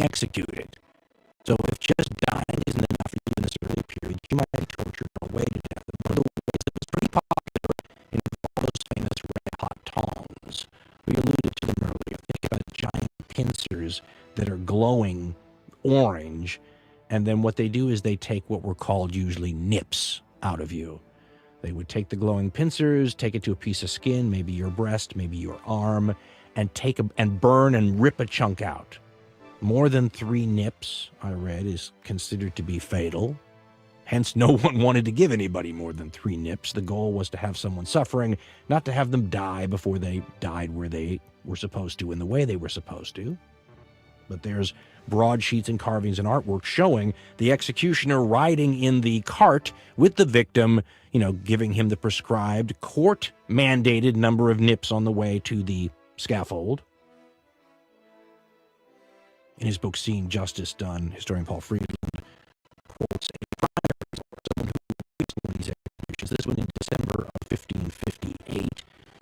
executed. So if just dying isn't enough for you in this early period, you might be tortured all the way to death. And one of the ways that was pretty popular involved those famous red-hot tongs. We alluded to them earlier. Think about giant pincers that are glowing orange, and then what they do is they take what were called usually nips out of you. They would take the glowing pincers, take it to a piece of skin, maybe your breast, maybe your arm, and burn and rip a chunk out. More than 3 nips, I read, is considered to be fatal. Hence, no one wanted to give anybody more than 3 nips. The goal was to have someone suffering, not to have them die before they died where they were supposed to, in the way they were supposed to. But there's broadsheets and carvings and artwork showing the executioner riding in the cart with the victim, giving him the prescribed court-mandated number of nips on the way to the scaffold. In his book, Seeing Justice Done, historian Paul Friedland quotes a primary source, someone who witnessed one of these executions, this one in December of 1558,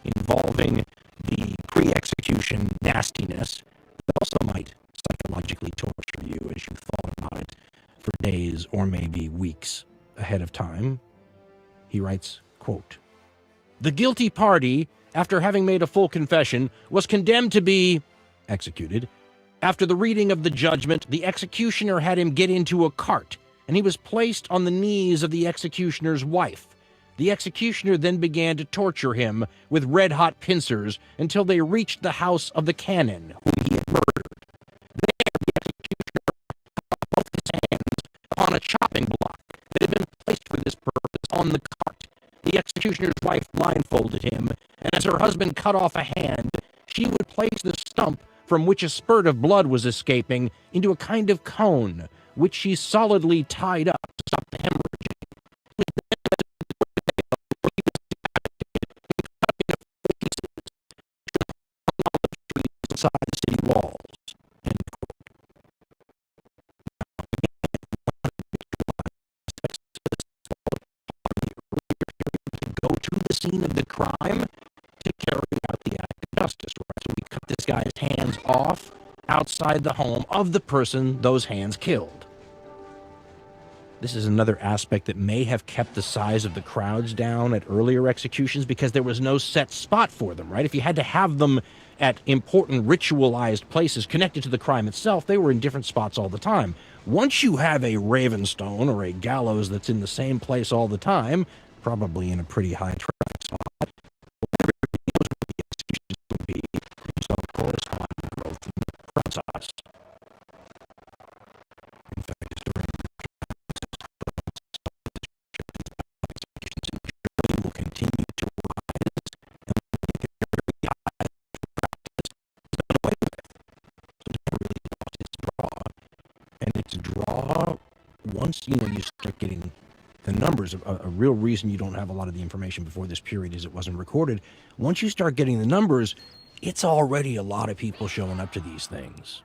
involving the pre-execution nastiness that also might psychologically torture you as you thought about it for days or maybe weeks ahead of time. He writes, quote, "The guilty party, after having made a full confession, was condemned to be executed. After the reading of the judgment, the executioner had him get into a cart, and he was placed on the knees of the executioner's wife. The executioner then began to torture him with red-hot pincers until they reached the house of the canon, whom he had murdered. There, the executioner put both his hands upon a chopping block that had been placed for this purpose on the cart. The executioner's wife blindfolded him, and as her husband cut off a hand, she would place the stump from which a spurt of blood was escaping into a kind of cone, which she solidly tied up to stop the hemorrhaging. Inside the city walls." End quote. To go to the scene of the crime to carry out the act of justice, right? So we cut this guy's hands off outside the home of the person those hands killed. This is another aspect that may have kept the size of the crowds down at earlier executions because there was no set spot for them, right? If you had to have them at important ritualized places connected to the crime itself, they were in different spots all the time. Once you have a Ravenstone or a gallows that's in the same place all the time, probably in a pretty high traffic spot, everybody knows where the executions will be. You saw corresponding growth in the crowd size. In fact, executions will continue to rise and make it very high practice is done away with. So it really lost its draw. And its draw, once you start getting the numbers, a real reason you don't have a lot of the information before this period is it wasn't recorded. Once you start getting the numbers, it's already a lot of people showing up to these things.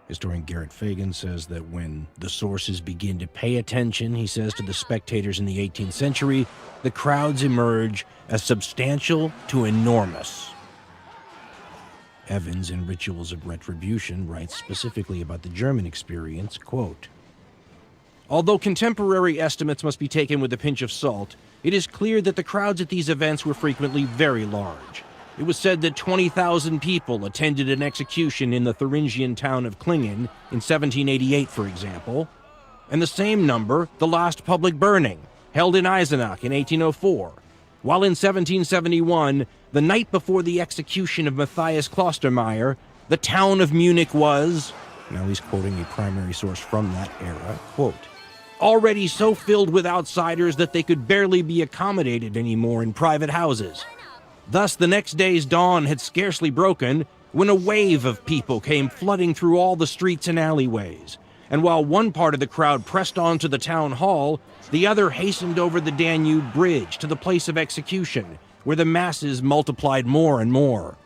Historian Garrett Fagan says that when the sources begin to pay attention, he says, to the spectators in the 18th century, the crowds emerge as substantial to enormous. Evans, in Rituals of Retribution, writes specifically about the German experience, quote, "Although contemporary estimates must be taken with a pinch of salt, it is clear that the crowds at these events were frequently very large. It was said that 20,000 people attended an execution in the Thuringian town of Klingen in 1788, for example, and the same number the last public burning, held in Eisenach in 1804, while in 1771, the night before the execution of Matthias Klostermeier, the town of Munich was," now he's quoting a primary source from that era, quote, "already so filled with outsiders that they could barely be accommodated anymore in private houses. Thus, the next day's dawn had scarcely broken when a wave of people came flooding through all the streets and alleyways, and while one part of the crowd pressed on to the town hall, the other hastened over the Danube Bridge to the place of execution, where the masses multiplied more and more."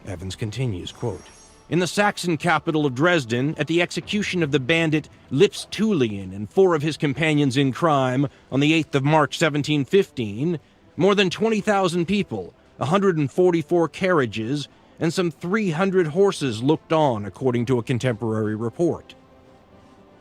Evans continues, quote, "In the Saxon capital of Dresden, at the execution of the bandit Lips Tullian and 4 of his companions in crime on the 8th of March 1715, more than 20,000 people, 144 carriages, and some 300 horses looked on, according to a contemporary report.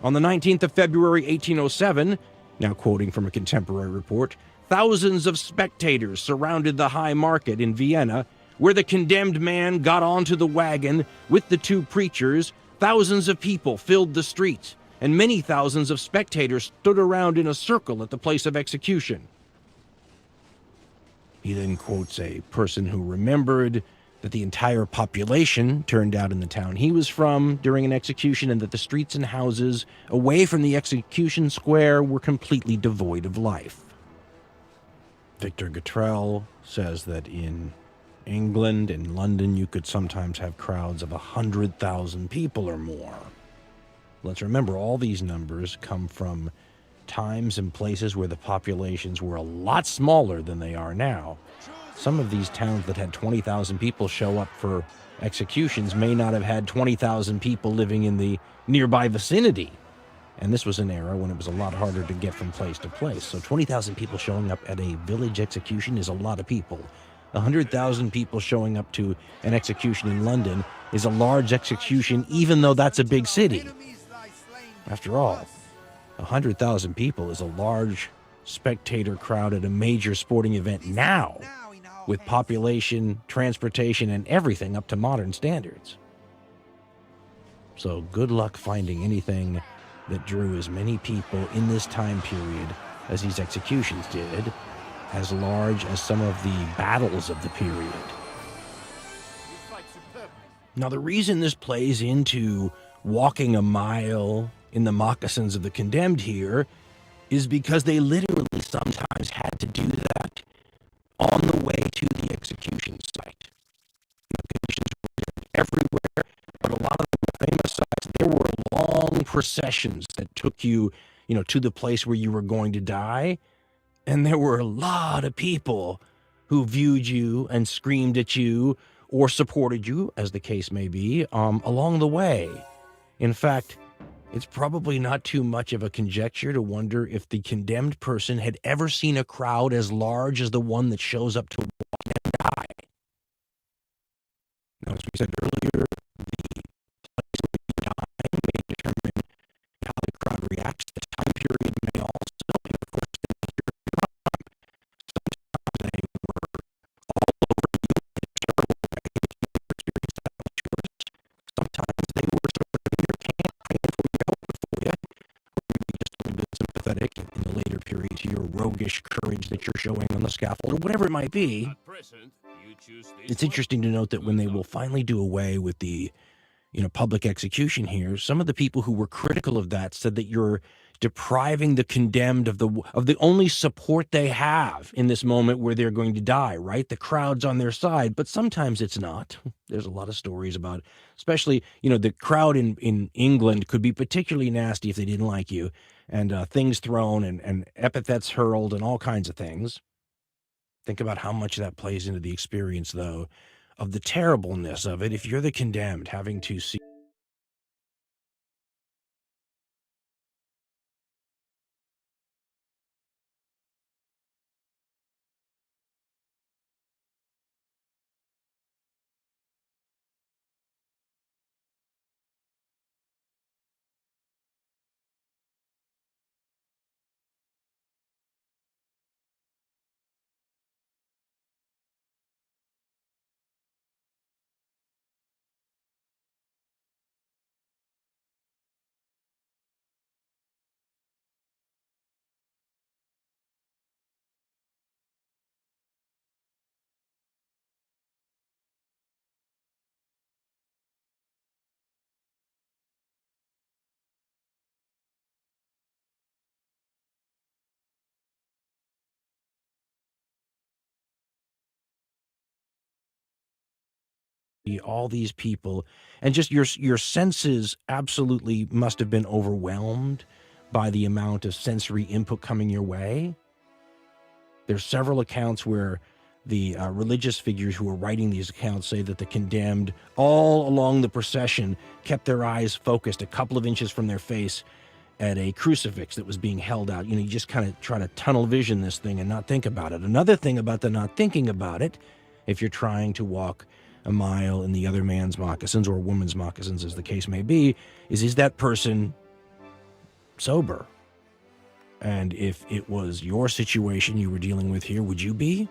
On the 19th of February 1807, now quoting from a contemporary report, thousands of spectators surrounded the High Market in Vienna, where the condemned man got onto the wagon with the two preachers. Thousands of people filled the streets, and many thousands of spectators stood around in a circle at the place of execution. He then quotes a person who remembered that the entire population turned out in the town he was from during an execution, and that the streets and houses away from the execution square were completely devoid of life. Victor Gatrell says that in England and London you could sometimes have crowds of 100,000 people or more. Let's remember, all these numbers come from times and places where the populations were a lot smaller than they are now. Some of these towns that had 20,000 people show up for executions may not have had 20,000 people living in the nearby vicinity. And this was an era when it was a lot harder to get from place to place. So 20,000 people showing up at a village execution is a lot of people. 100,000 people showing up to an execution in London is a large execution, even though that's a big city. After all, 100,000 people is a large spectator crowd at a major sporting event now, with population, transportation, and everything up to modern standards. So good luck finding anything that drew as many people in this time period as these executions did, as large as some of the battles of the period. Now, the reason this plays into walking a mile in the moccasins of the condemned here is because they literally sometimes had to do that on the way to the execution site. The conditions were everywhere, but a lot of the famous sites, there were long processions that took you, to the place where you were going to die, and there were a lot of people who viewed you and screamed at you or supported you, as the case may be, along the way. In fact, it's probably not too much of a conjecture to wonder if the condemned person had ever seen a crowd as large as the one that shows up to walk and die. Now, as we said earlier, the place where you die may determine how the crowd reacts. The time period may also, and of course, the nature of the crime. Sometimes they were all over you in a terrible way if you experienced that much yours. Sometimes they were sort of in your camp, praying for you, helping for you, or maybe just a little bit sympathetic in the later period to your roguish courage that you're showing on the scaffold, or whatever it might be. It's interesting to note that when they will finally do away with the public execution here, some of the people who were critical of that said that you're depriving the condemned of the only support they have in this moment where they're going to die, right? The crowd's on their side, but sometimes it's not. There's a lot of stories about, especially, the crowd in England could be particularly nasty if they didn't like you, and things thrown and epithets hurled and all kinds of things. Think about how much that plays into the experience, though, of the terribleness of it if you're the condemned having to see all these people, and just your senses absolutely must have been overwhelmed by the amount of sensory input coming your way. There's several accounts where the religious figures who are writing these accounts say that the condemned all along the procession kept their eyes focused a couple of inches from their face at a crucifix that was being held out. You just kind of try to tunnel vision this thing and not think about it. Another thing about the not thinking about it, if you're trying to walk a mile in the other man's moccasins, or woman's moccasins, as the case may be, is that person sober? And if it was your situation you were dealing with here, would you be?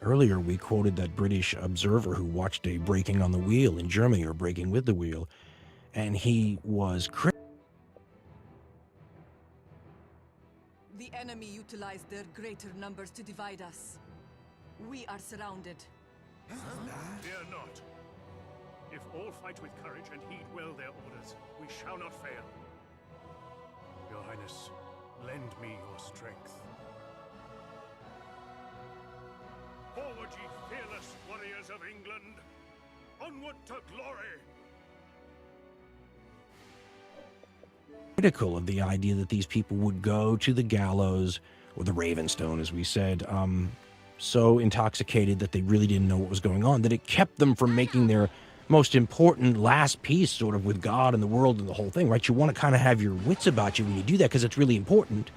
Earlier, we quoted that British observer who watched a breaking on the wheel in Germany, or breaking with the wheel, and he was The enemy utilized their greater numbers to divide us. We are surrounded. Fear not. If all fight with courage and heed well their orders, we shall not fail. Your Highness, lend me your strength. Forward, ye fearless warriors of England! Onward to glory! critical of the idea that these people would go to the gallows, or the Ravenstone, as we said, so intoxicated that they really didn't know what was going on, that it kept them from making their most important last piece sort of with God and the world and the whole thing, right? You want to kind of have your wits about you when you do that because it's really important.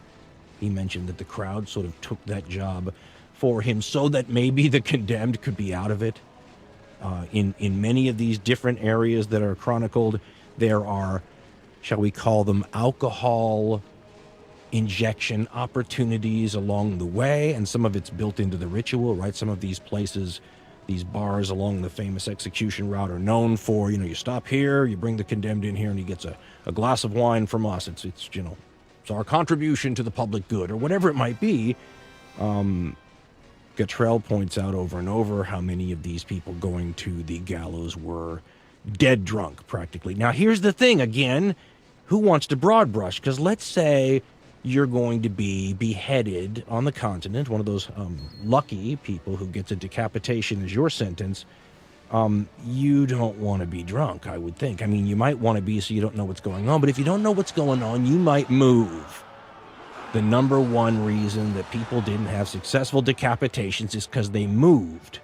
He mentioned that the crowd sort of took that job for him so that maybe the condemned could be out of it. In many of these different areas that are chronicled, there are, shall we call them, alcohol injection opportunities along the way, and some of it's built into the ritual, right? Some of these places, these bars along the famous execution route are known for, you know, you stop here, you bring the condemned in here, and he gets a glass of wine from us. It's you know, it's our contribution to the public good, or whatever it might be. Gatrell points out over and over how many of these people going to the gallows were dead drunk, practically. Now, here's the thing, again, who wants to broad brush? Because let's say you're going to be beheaded on the continent, one of those lucky people who gets a decapitation as your sentence. You don't want to be drunk, I would think. I mean, you might want to be so you don't know what's going on, but if you don't know what's going on, you might move. The number one reason that people didn't have successful decapitations is because they moved.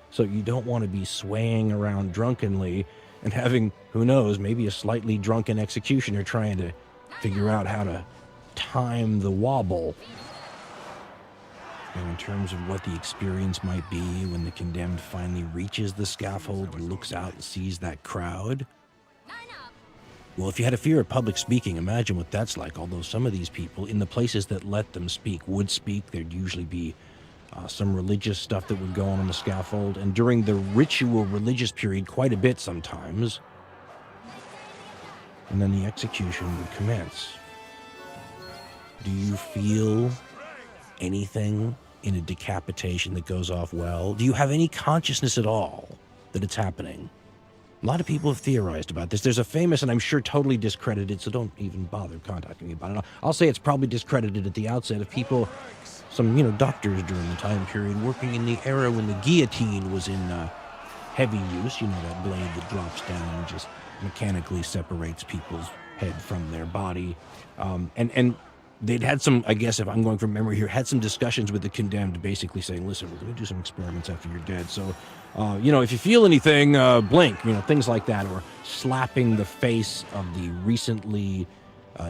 So you don't want to be swaying around drunkenly and having, who knows, maybe a slightly drunken executioner trying to figure out how to time the wobble. And in terms of what the experience might be when the condemned finally reaches the scaffold and looks out and sees that crowd, well, if you had a fear of public speaking, imagine what that's like. Although some of these people, in the places that let them speak, would speak. There'd usually be some religious stuff that would go on the scaffold. And during the ritual religious period, quite a bit sometimes. And then the execution would commence. Do you feel anything in a decapitation that goes off well? Do you have any consciousness at all that it's happening? A lot of people have theorized about this. There's a famous, and I'm sure totally discredited, so don't even bother contacting me about it. I'll say it's probably discredited at the outset of people, some, you know, doctors during the time period working in the era when the guillotine was in heavy use. You know, that blade that drops down and just mechanically separates people's head from their body. And they'd had some, I guess, if I'm going from memory here, had some discussions with the condemned, basically saying, listen, we're going to do some experiments after you're dead. So, you know, if you feel anything, blink, you know, things like that, or slapping the face of the recently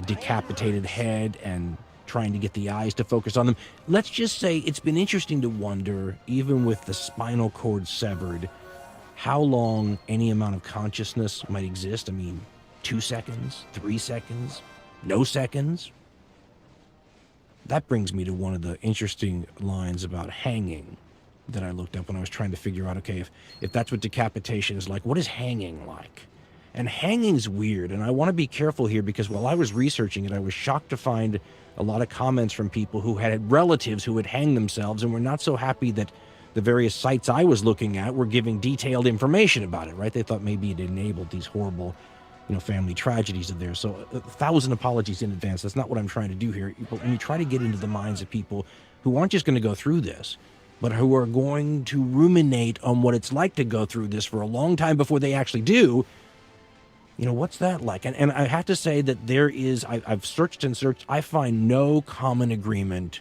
decapitated head and trying to get the eyes to focus on them. Let's just say it's been interesting to wonder, even with the spinal cord severed, how long any amount of consciousness might exist. I mean, 2 seconds, 3 seconds, no seconds. That brings me to one of the interesting lines about hanging that I looked up when I was trying to figure out, okay, if that's what decapitation is like, what is hanging like? And hanging's weird, and I want to be careful here because while I was researching it, I was shocked to find a lot of comments from people who had relatives who had hanged themselves and were not so happy that the various sites I was looking at were giving detailed information about it, right? They thought maybe it enabled these horrible, you know, family tragedies of theirs. So 1,000 apologies in advance. That's not what I'm trying to do here. But when you try to get into the minds of people who aren't just going to go through this, but who are going to ruminate on what it's like to go through this for a long time before they actually do, you know, what's that like? And I have to say that there is, I've searched and searched, I find no common agreement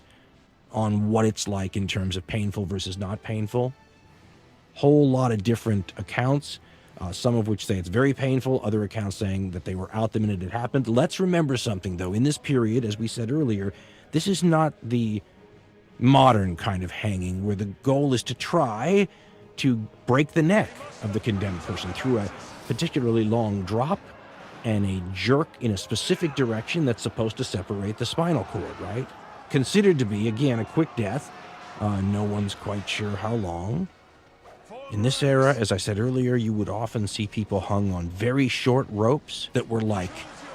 on what it's like in terms of painful versus not painful. Whole lot of different accounts. Some of which say it's very painful, other accounts saying that they were out the minute it happened. Let's remember something, though. In this period, as we said earlier, this is not the modern kind of hanging where the goal is to try to break the neck of the condemned person through a particularly long drop and a jerk in a specific direction that's supposed to separate the spinal cord, right? Considered to be, again, a quick death. No one's quite sure how long. In this era, as I said earlier, you would often see people hung on very short ropes that were like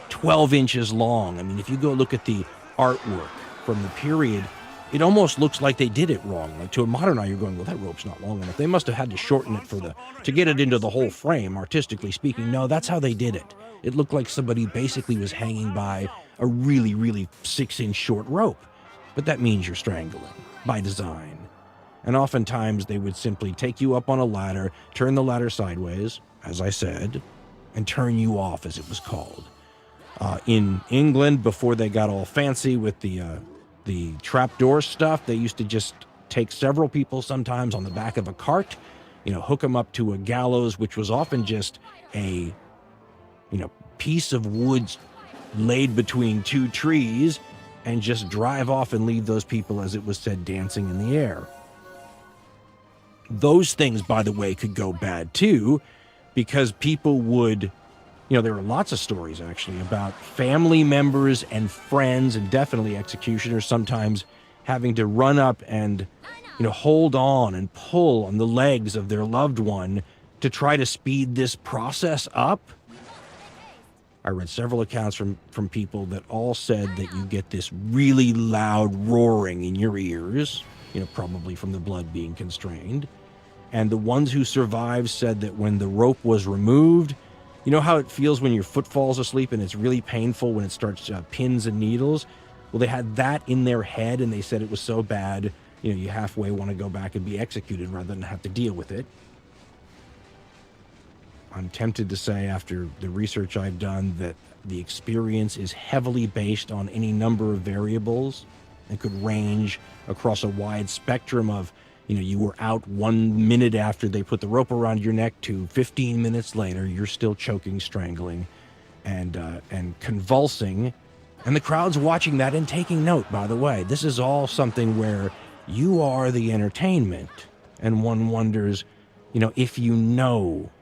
12 inches long. I mean, if you go look at the artwork from the period, it almost looks like they did it wrong. Like, to a modern eye, you're going, well, that rope's not long enough. They must have had to shorten it to get it into the whole frame, artistically speaking. No, that's how they did it. It looked like somebody basically was hanging by a really, really 6-inch short rope. But that means you're strangling, by design. And oftentimes they would simply take you up on a ladder, turn the ladder sideways, as I said, and turn you off, as it was called. In England, before they got all fancy with the trapdoor stuff, they used to just take several people sometimes on the back of a cart, hook them up to a gallows, which was often just a, piece of wood laid between two trees, and just drive off and leave those people, as it was said, dancing in the air. Those things, by the way, could go bad too, because people would, there were lots of stories actually about family members and friends, and definitely executioners sometimes having to run up and, hold on and pull on the legs of their loved one to try to speed this process up. I read several accounts from people that all said that you get this really loud roaring in your ears, probably from the blood being constrained. And the ones who survived said that when the rope was removed, you know how it feels when your foot falls asleep and it's really painful when it starts pins and needles? Well, they had that in their head, and they said it was so bad, you halfway want to go back and be executed rather than have to deal with it. I'm tempted to say, after the research I've done, that the experience is heavily based on any number of variables and could range across a wide spectrum of, you were out 1 minute after they put the rope around your neck to 15 minutes later, you're still choking, strangling, and convulsing. And the crowd's watching that and taking note, by the way. This is all something where you are the entertainment. And one wonders, if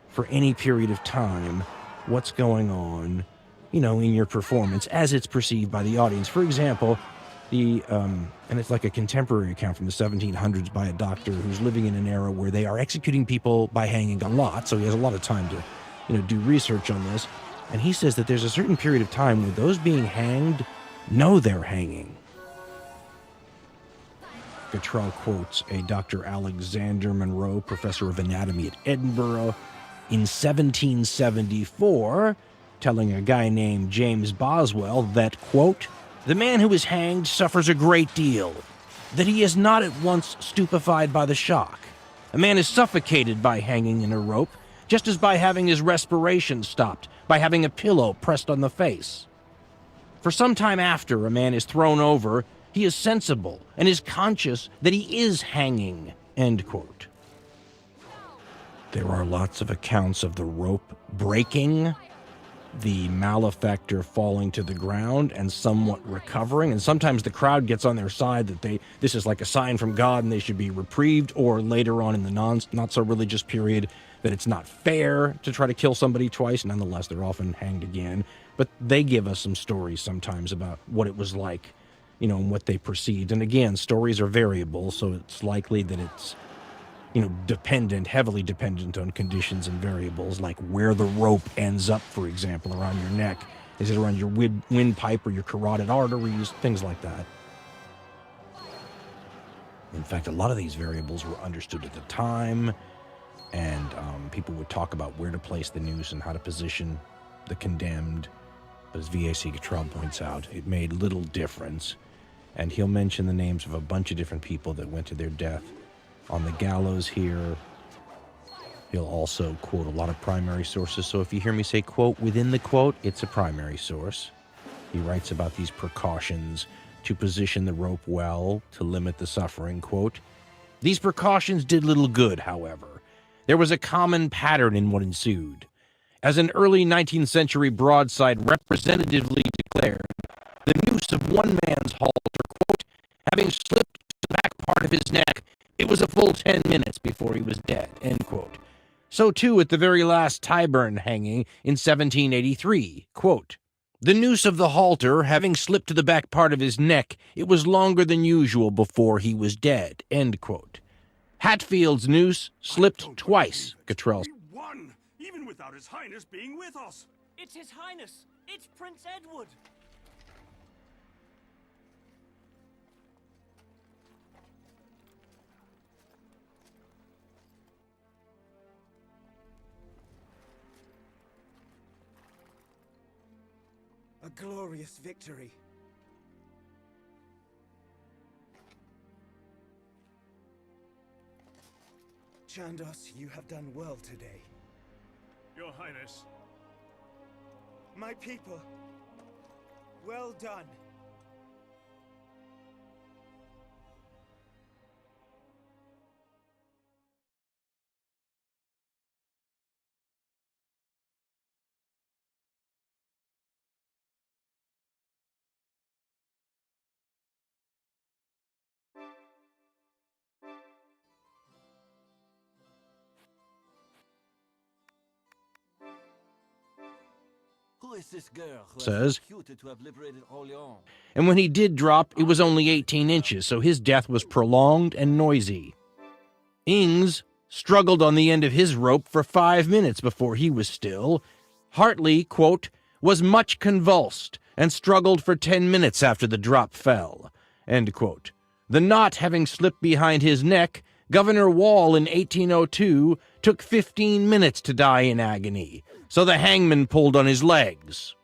for any period of time what's going on, in your performance as it's perceived by the audience. For example, and it's like a contemporary account from the 1700s by a doctor who's living in an era where they are executing people by hanging a lot, so he has a lot of time to, do research on this. And he says that there's a certain period of time where those being hanged know they're hanging. Cottrell quotes a Dr. Alexander Monroe, professor of anatomy at Edinburgh, in 1774, telling a guy named James Boswell that, quote, "The man who is hanged suffers a great deal, that he is not at once stupefied by the shock. A man is suffocated by hanging in a rope, just as by having his respiration stopped, by having a pillow pressed on the face. For some time after a man is thrown over, he is sensible and is conscious that he is hanging," end quote. There are lots of accounts of the rope breaking, the malefactor falling to the ground and somewhat recovering, and sometimes the crowd gets on their side that this is like a sign from God and they should be reprieved, or later on in the not so religious period that it's not fair to try to kill somebody twice. Nonetheless, they're often hanged again. But they give us some stories sometimes about what it was like, and what they perceived. And again, stories are variable, so it's likely that it's heavily dependent on conditions and variables, like where the rope ends up, for example, around your neck. Is it around your windpipe or your carotid arteries? Things like that. In fact, a lot of these variables were understood at the time, and people would talk about where to place the noose and how to position the condemned. But as V.A.C. Cottrell points out, it made little difference. And he'll mention the names of a bunch of different people that went to their death on the gallows here. He'll also quote a lot of primary sources. So if you hear me say quote within the quote, it's a primary source. He writes about these precautions to position the rope well to limit the suffering. Quote, "These precautions did little good, however. There was a common pattern in what ensued. As an early 19th century broadside representatively declared, the noose of one man's halter, quote, having slipped to the back part of his neck, It was a full 10 minutes before he was dead, end quote. So too at the very last Tyburn hanging in 1783, quote, the noose of the halter having slipped to the back part of his neck, it was longer than usual before he was dead, end quote. Hatfield's noose slipped twice, Cottrell. We won, even without His Highness being with us. It's His Highness! It's Prince Edward! A glorious victory. Chandos, you have done well today. Your Highness, My people, well done. Who is this girl who Says, has executed to have liberated Orleans? and when he did drop, it was only 18 inches, so his death was prolonged and noisy. Ings struggled on the end of his rope for 5 minutes before he was still. Hartley, quote, was much convulsed and struggled for 10 minutes after the drop fell, end quote. The knot having slipped behind his neck, Governor Wall in 1802 took 15 minutes to die in agony, so the hangman pulled on his legs.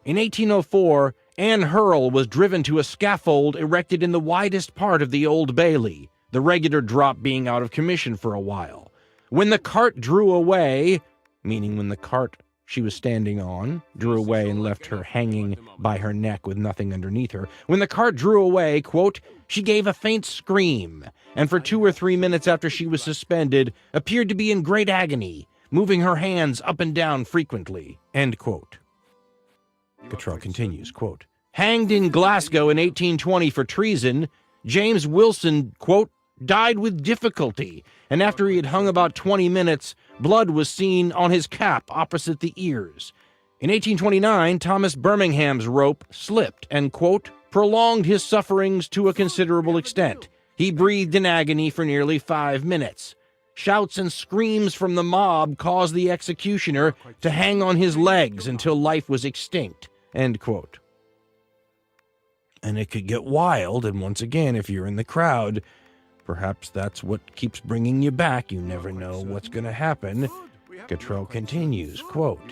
In 1804, Anne Hurl was driven to a scaffold erected in the widest part of the Old Bailey, the regular drop being out of commission for a while. When the cart drew away, meaning when the cart she was standing on drew away and left her hanging by her neck with nothing underneath her, when the cart drew away, quote, she gave a faint scream, and for 2 or 3 minutes after she was suspended, appeared to be in great agony, moving her hands up and down frequently, end quote. Cottrell continues, quote, hanged in Glasgow in 1820 for treason, James Wilson, quote, died with difficulty, and after he had hung about 20 minutes, blood was seen on his cap opposite the ears. In 1829, Thomas Birmingham's rope slipped and, quote, prolonged his sufferings to a considerable extent. He breathed in agony for nearly 5 minutes. Shouts and screams from the mob caused the executioner to hang on his legs until life was extinct, end quote. And it could get wild, and once again, if you're in the crowd, perhaps that's what keeps bringing you back. You never know what's going to happen. Cottrell continues, quote,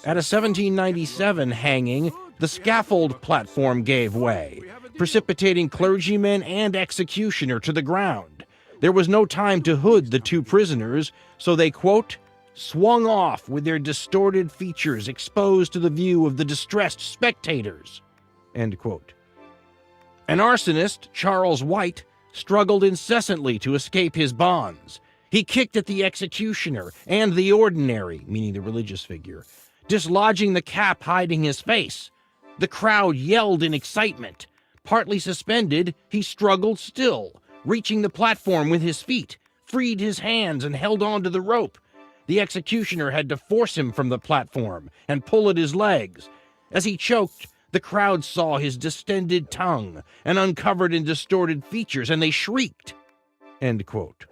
at a 1797 hanging, the scaffold platform gave way, precipitating clergyman and executioner to the ground. There was no time to hood the 2 prisoners, so they, quote, swung off with their distorted features exposed to the view of the distressed spectators, end quote. An arsonist, Charles White, struggled incessantly to escape his bonds. He kicked at the executioner and the ordinary, meaning the religious figure, dislodging the cap hiding his face. The crowd yelled in excitement. Partly suspended, he struggled still, reaching the platform with his feet, freed his hands, and held on to the rope. The executioner had to force him from the platform and pull at his legs. As he choked, the crowd saw his distended tongue and uncovered and distorted features, and they shrieked, end quote.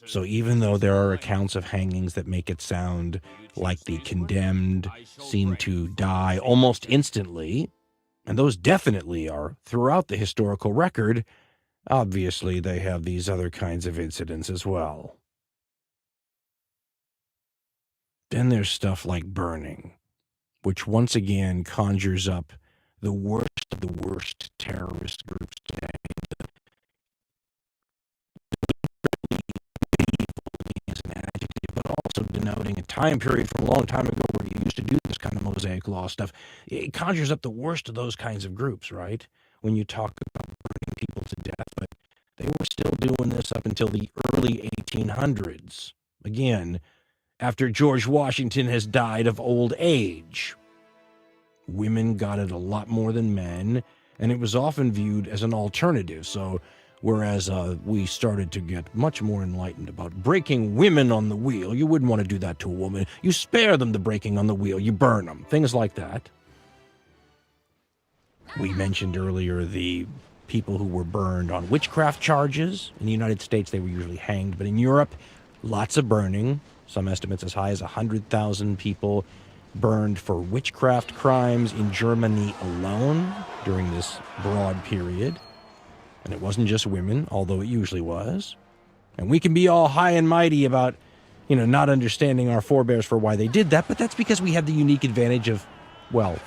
So even though there are accounts of hangings that make it sound like the condemned seem to die almost instantly, and those definitely are throughout the historical record, obviously they have these other kinds of incidents as well. Then there's stuff like burning, which once again conjures up the worst of the worst terrorist groups today. Is an adjective, but also denoting a time period from a long time ago where you used to do this kind of Mosaic Law stuff. It conjures up the worst of those kinds of groups, right? When you talk about burning people to death, but they were still doing this up until the early 1800s. Again, after George Washington has died of old age. Women got it a lot more than men, and it was often viewed as an alternative. So whereas we started to get much more enlightened about breaking women on the wheel. You wouldn't want to do that to a woman. You spare them the breaking on the wheel. You burn them. Things like that. We mentioned earlier the people who were burned on witchcraft charges. In the United States, they were usually hanged, but in Europe, lots of burning. Some estimates as high as 100,000 people burned for witchcraft crimes in Germany alone during this broad period. And it wasn't just women, although it usually was. And we can be all high and mighty about, not understanding our forebears for why they did that, but that's because we have the unique advantage of, well,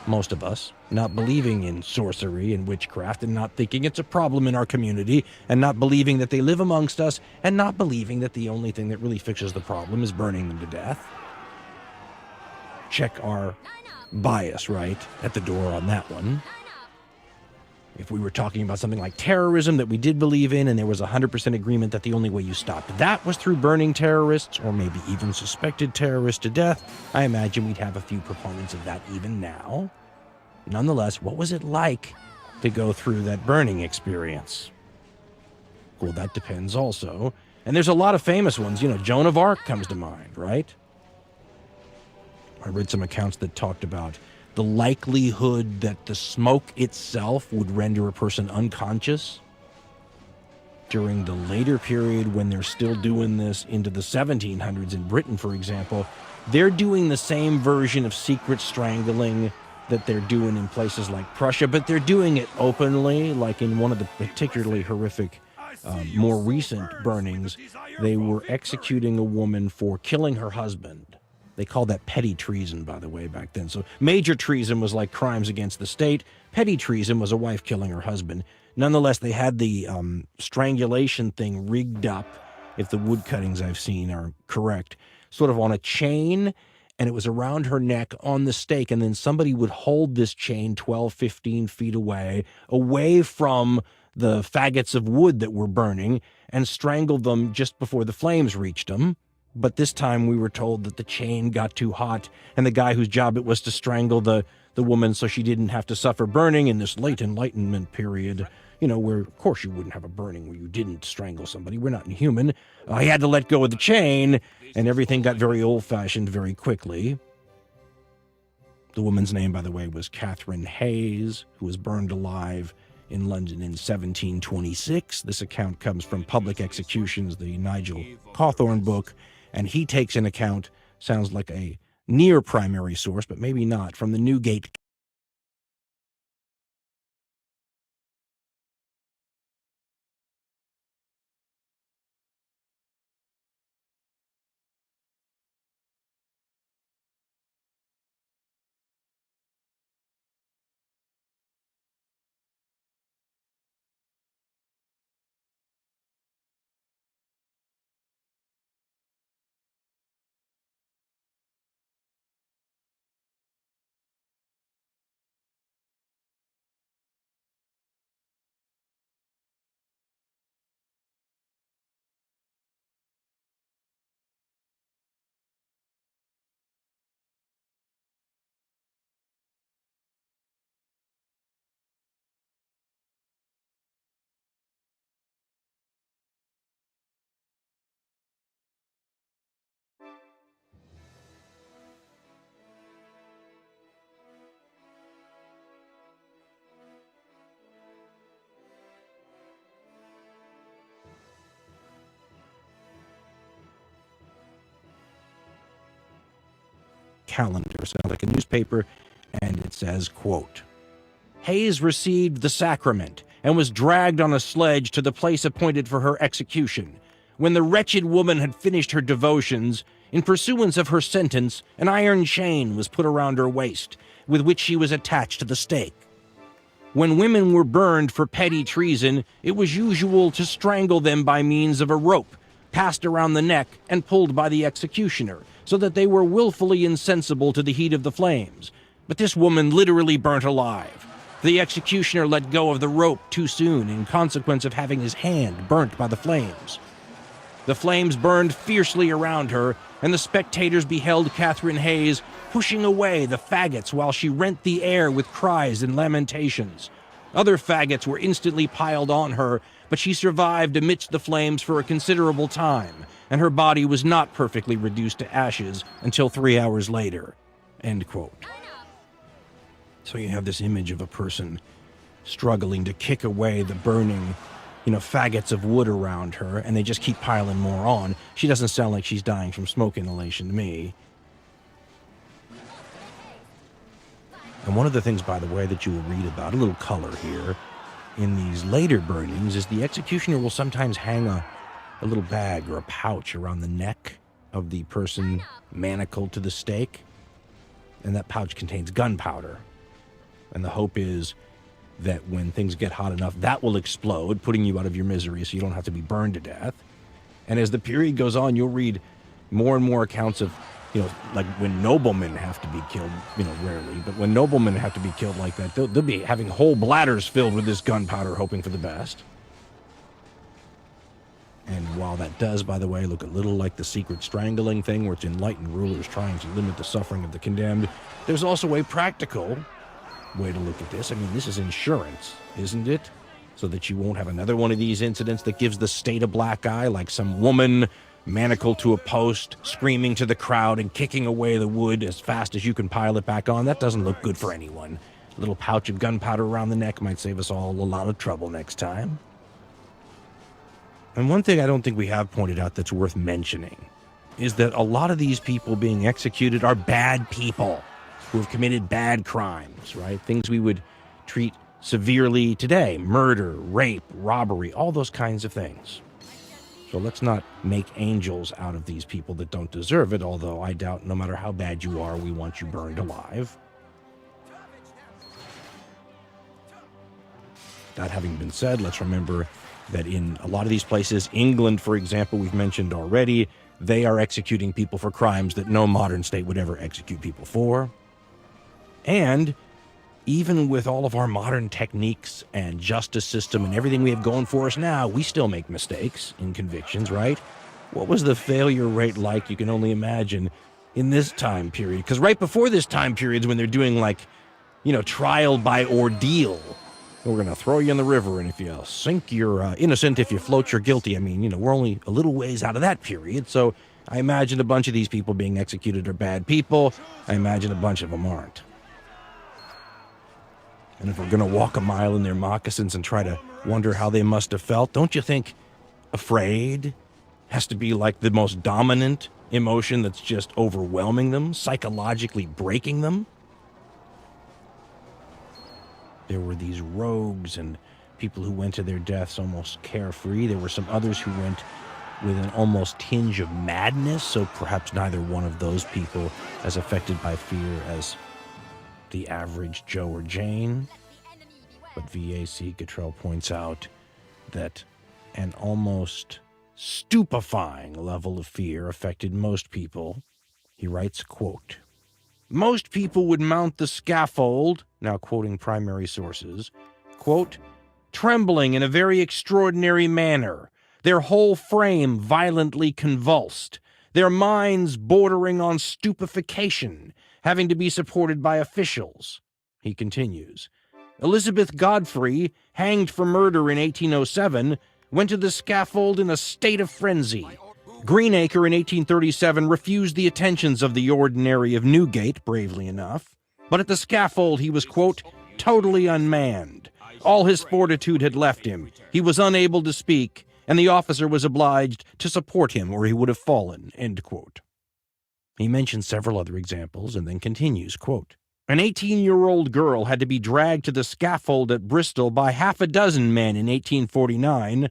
most of us, not believing in sorcery and witchcraft and not thinking it's a problem in our community and not believing that they live amongst us and not believing that the only thing that really fixes the problem is burning them to death. Check our bias, right, at the door on that one. If we were talking about something like terrorism that we did believe in and there was 100% agreement that the only way you stopped that was through burning terrorists or maybe even suspected terrorists to death, I imagine we'd have a few proponents of that even now. Nonetheless, what was it like to go through that burning experience? Well, that depends also. And there's a lot of famous ones. Joan of Arc comes to mind, right? I read some accounts that talked about the likelihood that the smoke itself would render a person unconscious. During the later period, when they're still doing this into the 1700s in Britain, for example, they're doing the same version of secret strangling that they're doing in places like Prussia, but they're doing it openly, like in one of the particularly horrific, more recent burnings. They were executing a woman for killing her husband. They called that petty treason, by the way, back then. So major treason was like crimes against the state. Petty treason was a wife killing her husband. Nonetheless, they had the strangulation thing rigged up, if the wood cuttings I've seen are correct, sort of on a chain, and it was around her neck on the stake, and then somebody would hold this chain 12, 15 feet away from the faggots of wood that were burning, and strangle them just before the flames reached them. But this time we were told that the chain got too hot, and the guy whose job it was to strangle the woman so she didn't have to suffer burning in this late Enlightenment period, where, of course, you wouldn't have a burning where you didn't strangle somebody. We're not inhuman. He had to let go of the chain, and everything got very old-fashioned very quickly. The woman's name, by the way, was Catherine Hayes, who was burned alive in London in 1726. This account comes from Public Executions, the Nigel Cawthorne book, and he takes an account, sounds like a near primary source, but maybe not, from the Newgate. Calendar, sounds like a newspaper, and it says, quote, Hayes received the sacrament and was dragged on a sledge to the place appointed for her execution. When the wretched woman had finished her devotions, in pursuance of her sentence, an iron chain was put around her waist, with which she was attached to the stake. When women were burned for petty treason, it was usual to strangle them by means of a rope, passed around the neck and pulled by the executioner, so that they were willfully insensible to the heat of the flames. But this woman literally burnt alive. The executioner let go of the rope too soon in consequence of having his hand burnt by the flames. The flames burned fiercely around her, and the spectators beheld Catherine Hayes pushing away the faggots while she rent the air with cries and lamentations. Other faggots were instantly piled on her, but she survived amidst the flames for a considerable time, and her body was not perfectly reduced to ashes until 3 hours later. End quote. So you have this image of a person struggling to kick away the burning, faggots of wood around her, and they just keep piling more on. She doesn't sound like she's dying from smoke inhalation to me. And one of the things, by the way, that you will read about, a little color here, in these later burnings, is the executioner will sometimes hang a little bag or a pouch around the neck of the person manacled to the stake. And that pouch contains gunpowder. And the hope is that when things get hot enough, that will explode, putting you out of your misery so you don't have to be burned to death. And as the period goes on, you'll read more and more accounts of, like when noblemen have to be killed, rarely, but when noblemen have to be killed like that, they'll be having whole bladders filled with this gunpowder, hoping for the best. And while that does, by the way, look a little like the secret strangling thing, where it's enlightened rulers trying to limit the suffering of the condemned, there's also a practical way to look at this. I mean, this is insurance, isn't it? So that you won't have another one of these incidents that gives the state a black eye, like some woman manacled to a post, screaming to the crowd and kicking away the wood as fast as you can pile it back on. That doesn't look good for anyone. A little pouch of gunpowder around the neck might save us all a lot of trouble next time. And one thing I don't think we have pointed out that's worth mentioning is that a lot of these people being executed are bad people who have committed bad crimes, right? Things we would treat severely today: murder, rape, robbery, all those kinds of things. So let's not make angels out of these people that don't deserve it, although I doubt no matter how bad you are, we want you burned alive. That having been said, let's remember that in a lot of these places, England, for example, we've mentioned already, they are executing people for crimes that no modern state would ever execute people for. And even with all of our modern techniques and justice system and everything we have going for us now, we still make mistakes in convictions, right? What was the failure rate like? You can only imagine in this time period. Because right before this time period is when they're doing trial by ordeal. We're going to throw you in the river, and if you sink, you're innocent. If you float, you're guilty. I mean, we're only a little ways out of that period. So I imagine a bunch of these people being executed are bad people. I imagine a bunch of them aren't. And if we're going to walk a mile in their moccasins and try to wonder how they must have felt, don't you think afraid has to be like the most dominant emotion that's just overwhelming them, psychologically breaking them? There were these rogues and people who went to their deaths almost carefree. There were some others who went with an almost tinge of madness, so perhaps neither one of those people as affected by fear as the average Joe or Jane. But VAC Gatrell points out that an almost stupefying level of fear affected most people. He writes, quote, "Most people would mount the scaffold," now quoting primary sources, quote, "trembling in a very extraordinary manner, their whole frame violently convulsed, their minds bordering on stupefaction, having to be supported by officials." He continues, "Elizabeth Godfrey, hanged for murder in 1807, went to the scaffold in a state of frenzy. Greenacre in 1837 refused the attentions of the ordinary of Newgate, bravely enough, but at the scaffold he was, quote, totally unmanned. All his fortitude had left him. He was unable to speak, and the officer was obliged to support him or he would have fallen," end quote. He mentions several other examples and then continues, quote, "An 18-year-old girl had to be dragged to the scaffold at Bristol by half a dozen men in 1849,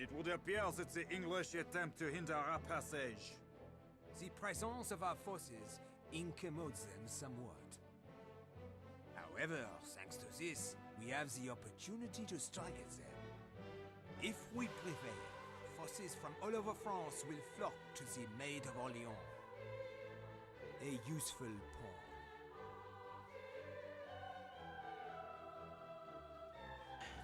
It would appear that the English attempt to hinder our passage. The presence of our forces incommodes them somewhat. However, thanks to this, we have the opportunity to strike at them. If we prevail, forces from all over France will flock to the Maid of Orleans. A useful pawn.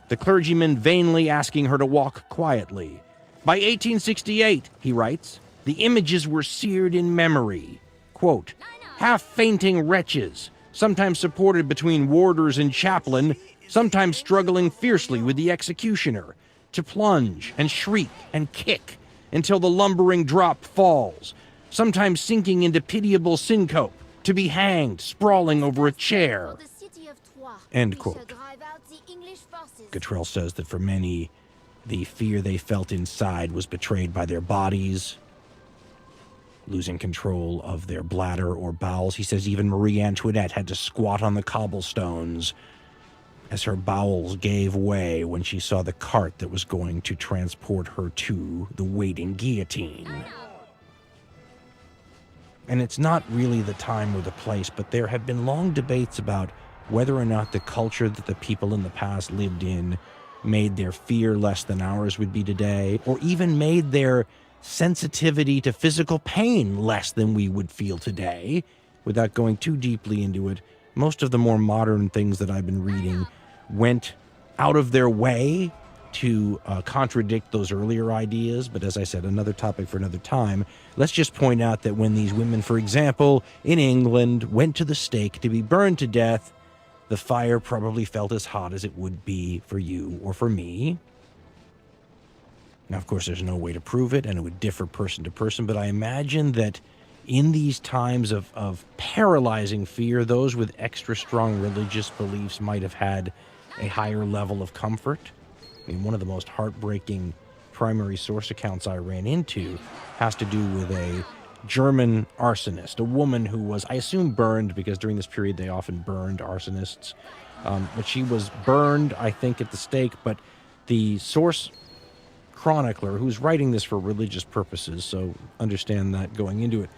The clergyman vainly asking her to walk quietly. By 1868, he writes, the images were seared in memory. Quote, half-fainting wretches, sometimes supported between warders and chaplain, sometimes struggling fiercely with the executioner, to plunge and shriek and kick until the lumbering drop falls, sometimes sinking into pitiable syncope, to be hanged sprawling over a chair. End quote. Cottrell says that for many, the fear they felt inside was betrayed by their bodies, losing control of their bladder or bowels. He says even Marie Antoinette had to squat on the cobblestones as her bowels gave way when she saw the cart that was going to transport her to the waiting guillotine. And it's not really the time or the place, but there have been long debates about whether or not the culture that the people in the past lived in made their fear less than ours would be today, or even made their sensitivity to physical pain less than we would feel today. Without going too deeply into it, most of the more modern things that I've been reading went out of their way to contradict those earlier ideas. But as I said, another topic for another time. Let's just point out that when these women, for example, in England, went to the stake to be burned to death, the fire probably felt as hot as it would be for you or for me. Now, of course, there's no way to prove it, and it would differ person to person, but I imagine that in these times of paralyzing fear, those with extra strong religious beliefs might have had a higher level of comfort. I mean, one of the most heartbreaking primary source accounts I ran into has to do with a German arsonist, a woman who was, I assume, burned, because during this period they often burned arsonists. But she was burned, I think, at the stake, but the source chronicler, who's writing this for religious purposes, so understand that going into it,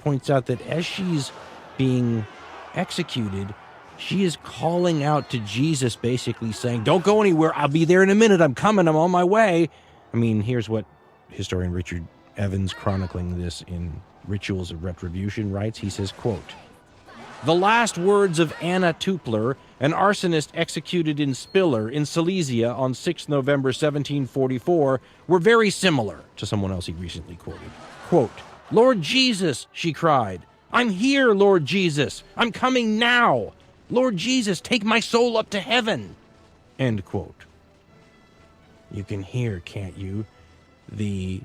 points out that as she's being executed, she is calling out to Jesus, basically saying, don't go anywhere, I'll be there in a minute, I'm coming, I'm on my way. I mean, here's what historian Richard Evans, chronicling this in Rituals of Retribution, writes. He says, quote, the last words of Anna Tupler, an arsonist executed in Spiller in Silesia on 6 November 1744, were very similar to someone else he recently quoted. Quote, Lord Jesus, she cried, I'm here, Lord Jesus, I'm coming now. Lord Jesus, take my soul up to heaven. End quote. You can hear, can't you, the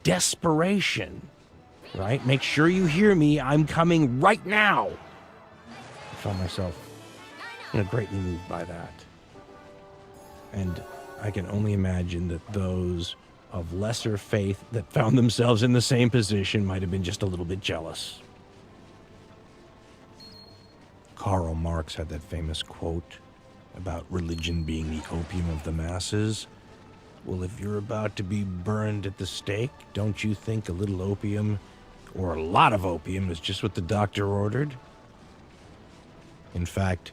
desperation, right? Make sure you hear me, I'm coming right now. I found myself, greatly moved by that. And I can only imagine that those of lesser faith that found themselves in the same position might have been just a little bit jealous. Karl Marx had that famous quote about religion being the opium of the masses. Well, if you're about to be burned at the stake, don't you think a little opium, or a lot of opium, is just what the doctor ordered? In fact,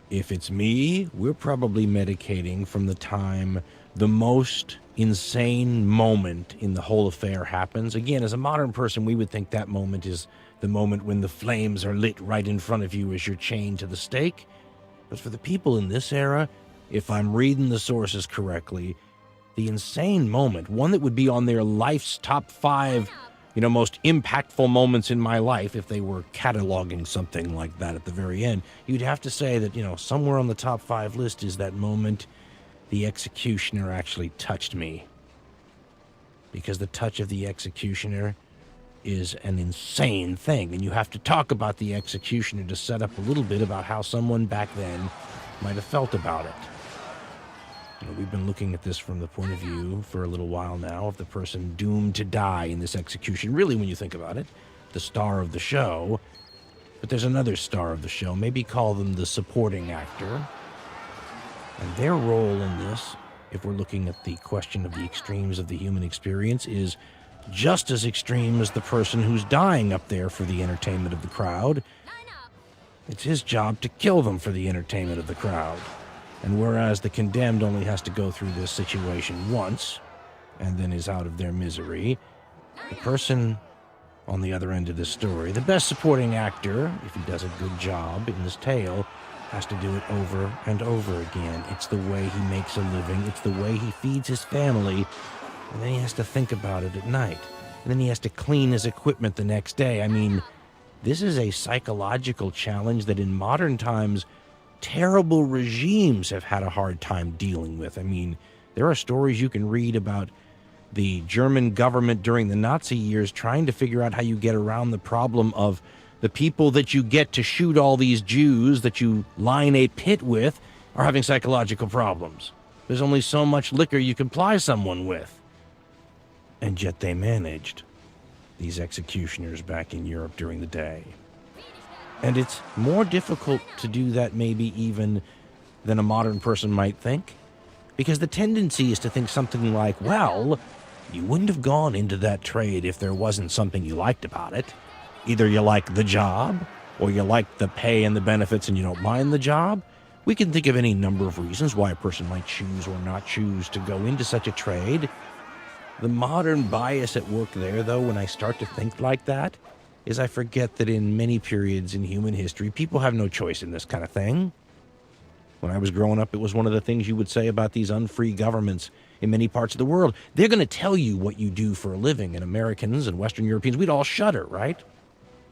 if it's me, we're probably medicating from the time the most insane moment in the whole affair happens. Again, as a modern person, we would think that moment is the moment when the flames are lit right in front of you as you're chained to the stake. But for the people in this era, if I'm reading the sources correctly, the insane moment, one that would be on their life's top 5, most impactful moments in my life, if they were cataloging something like that at the very end, you'd have to say that, somewhere on the top 5 list is that moment the executioner actually touched me. Because the touch of the executioner is an insane thing, and you have to talk about the executioner to set up a little bit about how someone back then might have felt about it. We've been looking at this from the point of view for a little while now of the person doomed to die in this execution. Really, when you think about it, the star of the show. But there's another star of the show, maybe call them the supporting actor. And their role in this, is if we're looking at the question of the extremes of the human experience, is just as extreme as the person who's dying up there for the entertainment of the crowd. It's his job to kill them for the entertainment of the crowd. And whereas the condemned only has to go through this situation once, and then is out of their misery, the person on the other end of the story, the best supporting actor, if he does a good job in this tale, has to do it over and over again. It's the way he makes a living. It's the way he feeds his family. And then he has to think about it at night. And then he has to clean his equipment the next day. I mean, this is a psychological challenge that in modern times, terrible regimes have had a hard time dealing with. I mean, there are stories you can read about the German government during the Nazi years trying to figure out how you get around the problem of the people that you get to shoot all these Jews that you line a pit with are having psychological problems. There's only so much liquor you can ply someone with. And yet they managed, these executioners back in Europe during the day. And it's more difficult to do that maybe even than a modern person might think, because the tendency is to think something like, well, you wouldn't have gone into that trade if there wasn't something you liked about it. Either you like the job, or you like the pay and the benefits and you don't mind the job. We can think of any number of reasons why a person might choose or not choose to go into such a trade. The modern bias at work there, though, when I start to think like that, is I forget that in many periods in human history, people have no choice in this kind of thing. When I was growing up, it was one of the things you would say about these unfree governments in many parts of the world. They're going to tell you what you do for a living, and Americans and Western Europeans, we'd all shudder, right?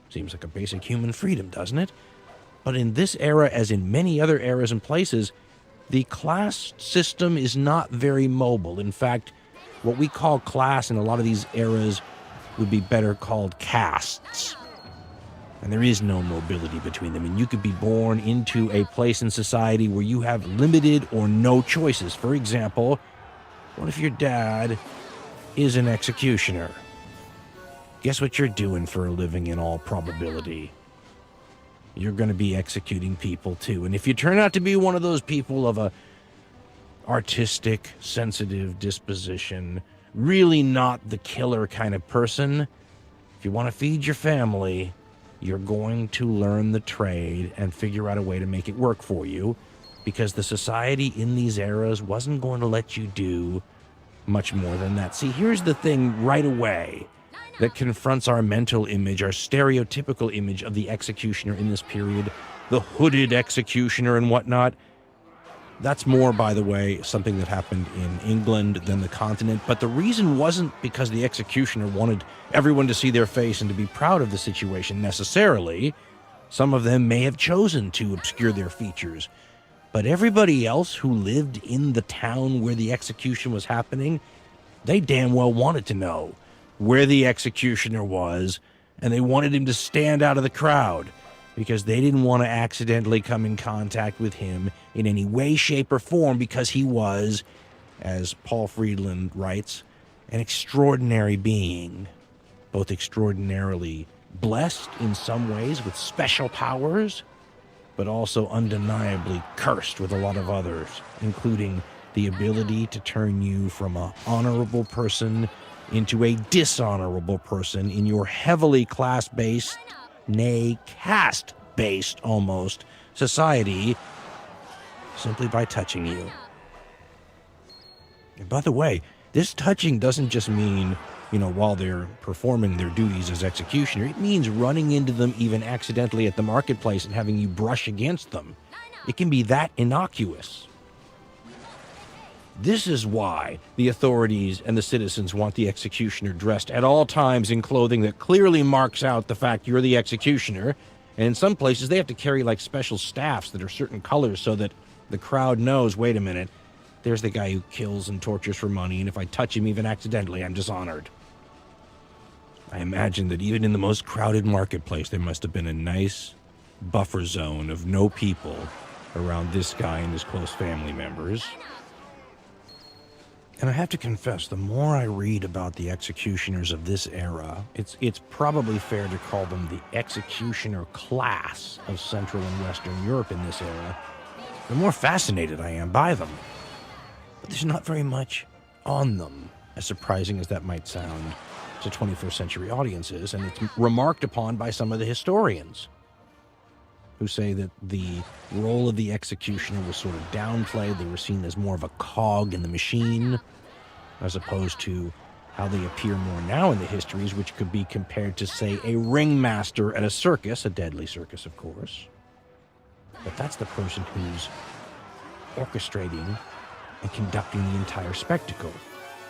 Seems like a basic human freedom, doesn't it? But in this era, as in many other eras and places, the class system is not very mobile. In fact, what we call class in a lot of these eras would be better called castes. And there is no mobility between them. And you could be born into a place in society where you have limited or no choices. For example, what if your dad is an executioner? Guess what you're doing for a living in all probability? You're going to be executing people too. And if you turn out to be one of those people of a artistic, sensitive disposition, really not the killer kind of person, if you want to feed your family, you're going to learn the trade and figure out a way to make it work for you, because the society in these eras wasn't going to let you do much more than that. See, here's the thing right away that confronts our mental image, our stereotypical image of the executioner in this period, the hooded executioner and whatnot. That's more, by the way, something that happened in England than the continent. But the reason wasn't because the executioner wanted everyone to see their face and to be proud of the situation necessarily. Some of them may have chosen to obscure their features. But everybody else who lived in the town where the execution was happening, they damn well wanted to know where the executioner was, and they wanted him to stand out of the crowd, because they didn't want to accidentally come in contact with him in any way, shape, or form, because he was, as Paul Friedland writes, an extraordinary being, both extraordinarily blessed in some ways with special powers, but also undeniably cursed with a lot of others, including the ability to turn you from an honorable person into a dishonorable person in your heavily class-based, nay, caste-based almost, society, simply by touching you. And by the way, this touching doesn't just mean, while they're performing their duties as executioner. It means running into them even accidentally at the marketplace and having you brush against them. It can be that innocuous. This is why the authorities and the citizens want the executioner dressed at all times in clothing that clearly marks out the fact you're the executioner. And in some places, they have to carry like special staffs that are certain colors so that the crowd knows, wait a minute, there's the guy who kills and tortures for money, and if I touch him even accidentally, I'm dishonored. I imagine that even in the most crowded marketplace, there must have been a nice buffer zone of no people around this guy and his close family members. And I have to confess, the more I read about the executioners of this era, it's probably fair to call them the executioner class of Central and Western Europe in this era, the more fascinated I am by them. there's not very much on them, as surprising as that might sound to 21st century audiences, and it's remarked upon by some of the historians who say that the role of the executioner was sort of downplayed. They were seen as more of a cog in the machine, as opposed to how they appear more now in the histories, which could be compared to, say, a ringmaster at a circus, a deadly circus, of course. But that's the person who's orchestrating and conducting the entire spectacle.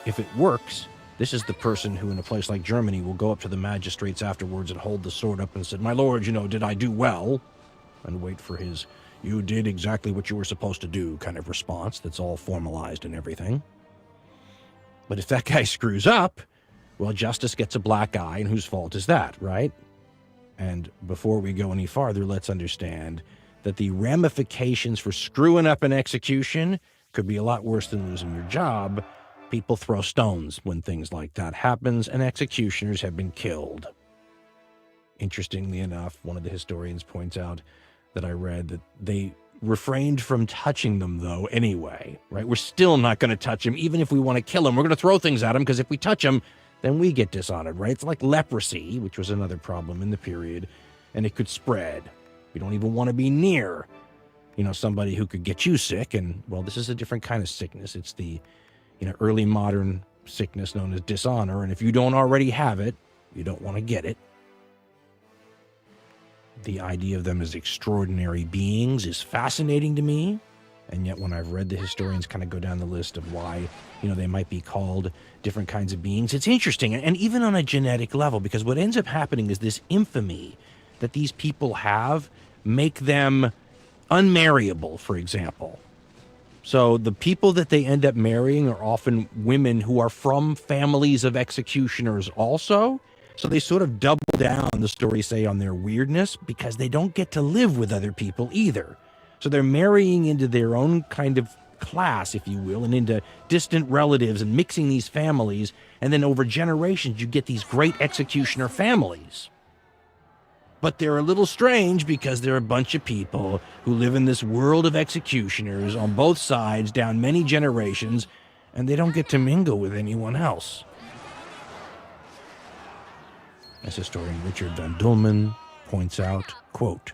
If it works, this is the person who, in a place like Germany, will go up to the magistrates afterwards and hold the sword up and say, "My lord, did I do well?" And wait for his, "You did exactly what you were supposed to do" kind of response that's all formalized and everything. But if that guy screws up, well, justice gets a black eye, and whose fault is that, right? And before we go any farther, let's understand that the ramifications for screwing up an execution could be a lot worse than losing your job. People throw stones when things like that happens, and executioners have been killed. Interestingly enough, one of the historians points out that I read that they refrained from touching them, though, anyway, right? We're still not going to touch them, even if we want to kill them. We're going to throw things at them, because if we touch them, then we get dishonored, right? It's like leprosy, which was another problem in the period, and it could spread. We don't even want to be near, somebody who could get you sick, and, well, this is a different kind of sickness. It's the, early modern sickness known as dishonor, and if you don't already have it, you don't want to get it. The idea of them as extraordinary beings is fascinating to me, and yet when I've read the historians kind of go down the list of why, they might be called different kinds of beings, it's interesting, and even on a genetic level, because what ends up happening is this infamy that these people have make them unmarriable, for example. So the people that they end up marrying are often women who are from families of executioners also. So they sort of double down, the stories say, on their weirdness, because they don't get to live with other people either. So they're marrying into their own kind of class, if you will, and into distant relatives and mixing these families. And then over generations, you get these great executioner families. But they're a little strange because they're a bunch of people who live in this world of executioners on both sides down many generations, and they don't get to mingle with anyone else. As historian Richard Van Dulmen points out, quote,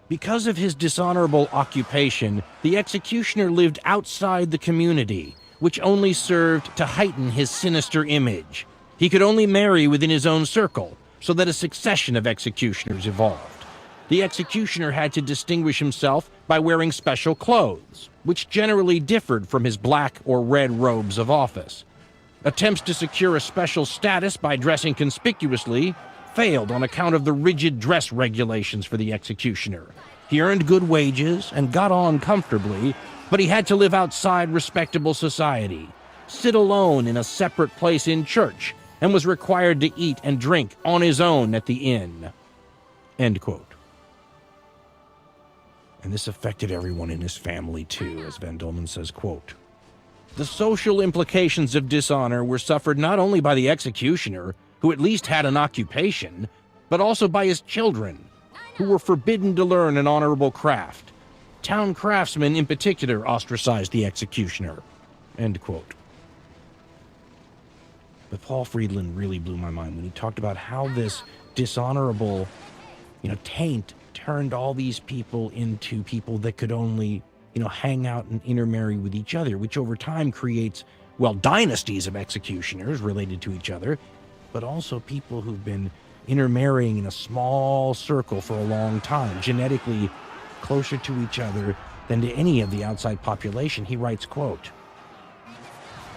"Because of his dishonorable occupation, the executioner lived outside the community, which only served to heighten his sinister image. He could only marry within his own circle, so that a succession of executioners evolved. The executioner had to distinguish himself by wearing special clothes, which generally differed from his black or red robes of office. Attempts to secure a special status by dressing conspicuously failed on account of the rigid dress regulations for the executioner. He earned good wages and got on comfortably, but he had to live outside respectable society, sit alone in a separate place in church, and was required to eat and drink on his own at the inn." End quote. And this affected everyone in his family too, as Van Dulmen says, quote, "The social implications of dishonor were suffered not only by the executioner, who at least had an occupation, but also by his children, who were forbidden to learn an honorable craft. Town craftsmen in particular ostracized the executioner." End quote. But Paul Friedland really blew my mind when he talked about how this dishonorable, taint turned all these people into people that could only, hang out and intermarry with each other, which over time creates, dynasties of executioners related to each other, but also people who've been intermarrying in a small circle for a long time, genetically closer to each other than to any of the outside population. He writes, quote,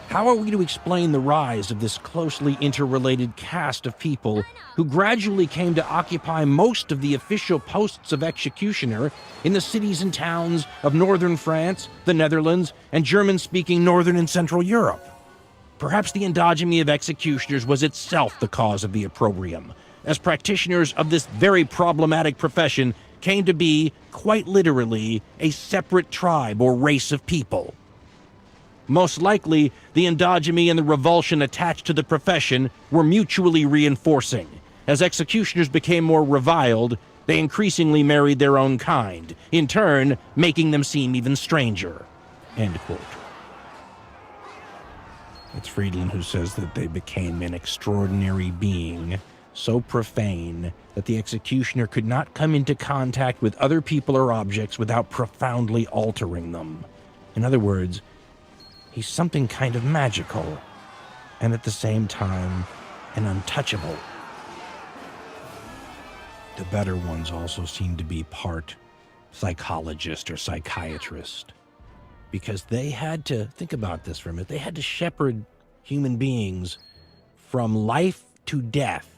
"How are we to explain the rise of this closely interrelated caste of people who gradually came to occupy most of the official posts of executioner in the cities and towns of northern France, the Netherlands, and German-speaking northern and central Europe? Perhaps the endogamy of executioners was itself the cause of the opprobrium, as practitioners of this very problematic profession came to be, quite literally, a separate tribe or race of people. Most likely, the endogamy and the revulsion attached to the profession were mutually reinforcing. As executioners became more reviled, they increasingly married their own kind, in turn making them seem even stranger." End quote. It's Friedland who says that they became an extraordinary being, so profane that the executioner could not come into contact with other people or objects without profoundly altering them. In other words, he's something kind of magical, and at the same time, an untouchable. The better ones also seem to be part psychologist or psychiatrist, because they had to, think about this for a minute, they had to shepherd human beings from life to death,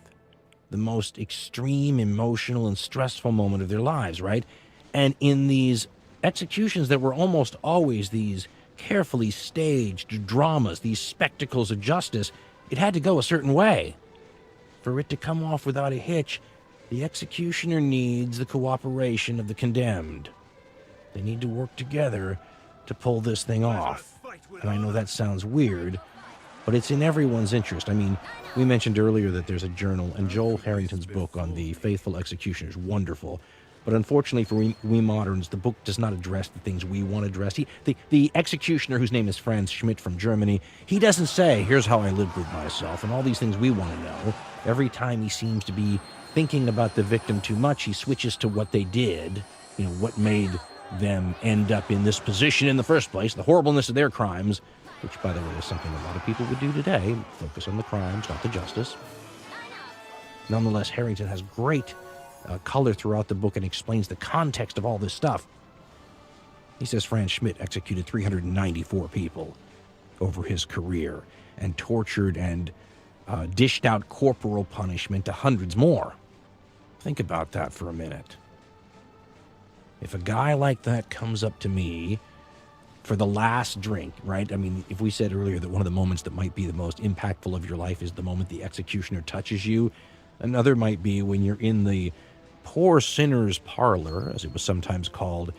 the most extreme emotional and stressful moment of their lives, right? And in these executions, there were almost always these carefully staged dramas, these spectacles of justice. It had to go a certain way. For it to come off without a hitch, the executioner needs the cooperation of the condemned. They need to work together to pull this thing off. And I know that sounds weird, but it's in everyone's interest. I mean, we mentioned earlier that there's a journal, and Joel Harrington's book on the faithful executioner is wonderful. But unfortunately for we moderns, the book does not address the things we want to address. The executioner, whose name is Franz Schmidt from Germany, he doesn't say, here's how I lived with myself, and all these things we want to know. Every time he seems to be thinking about the victim too much, he switches to what they did, what made them end up in this position in the first place, the horribleness of their crimes, which, by the way, is something a lot of people would do today. Focus on the crimes, not the justice. Nonetheless, Harrington has great color throughout the book and explains the context of all this stuff. He says Franz Schmidt executed 394 people over his career and tortured and dished out corporal punishment to hundreds more. Think about that for a minute. If a guy like that comes up to me for the last drink, right? I mean, if we said earlier that one of the moments that might be the most impactful of your life is the moment the executioner touches you, another might be when you're in the poor sinner's parlor, as it was sometimes called,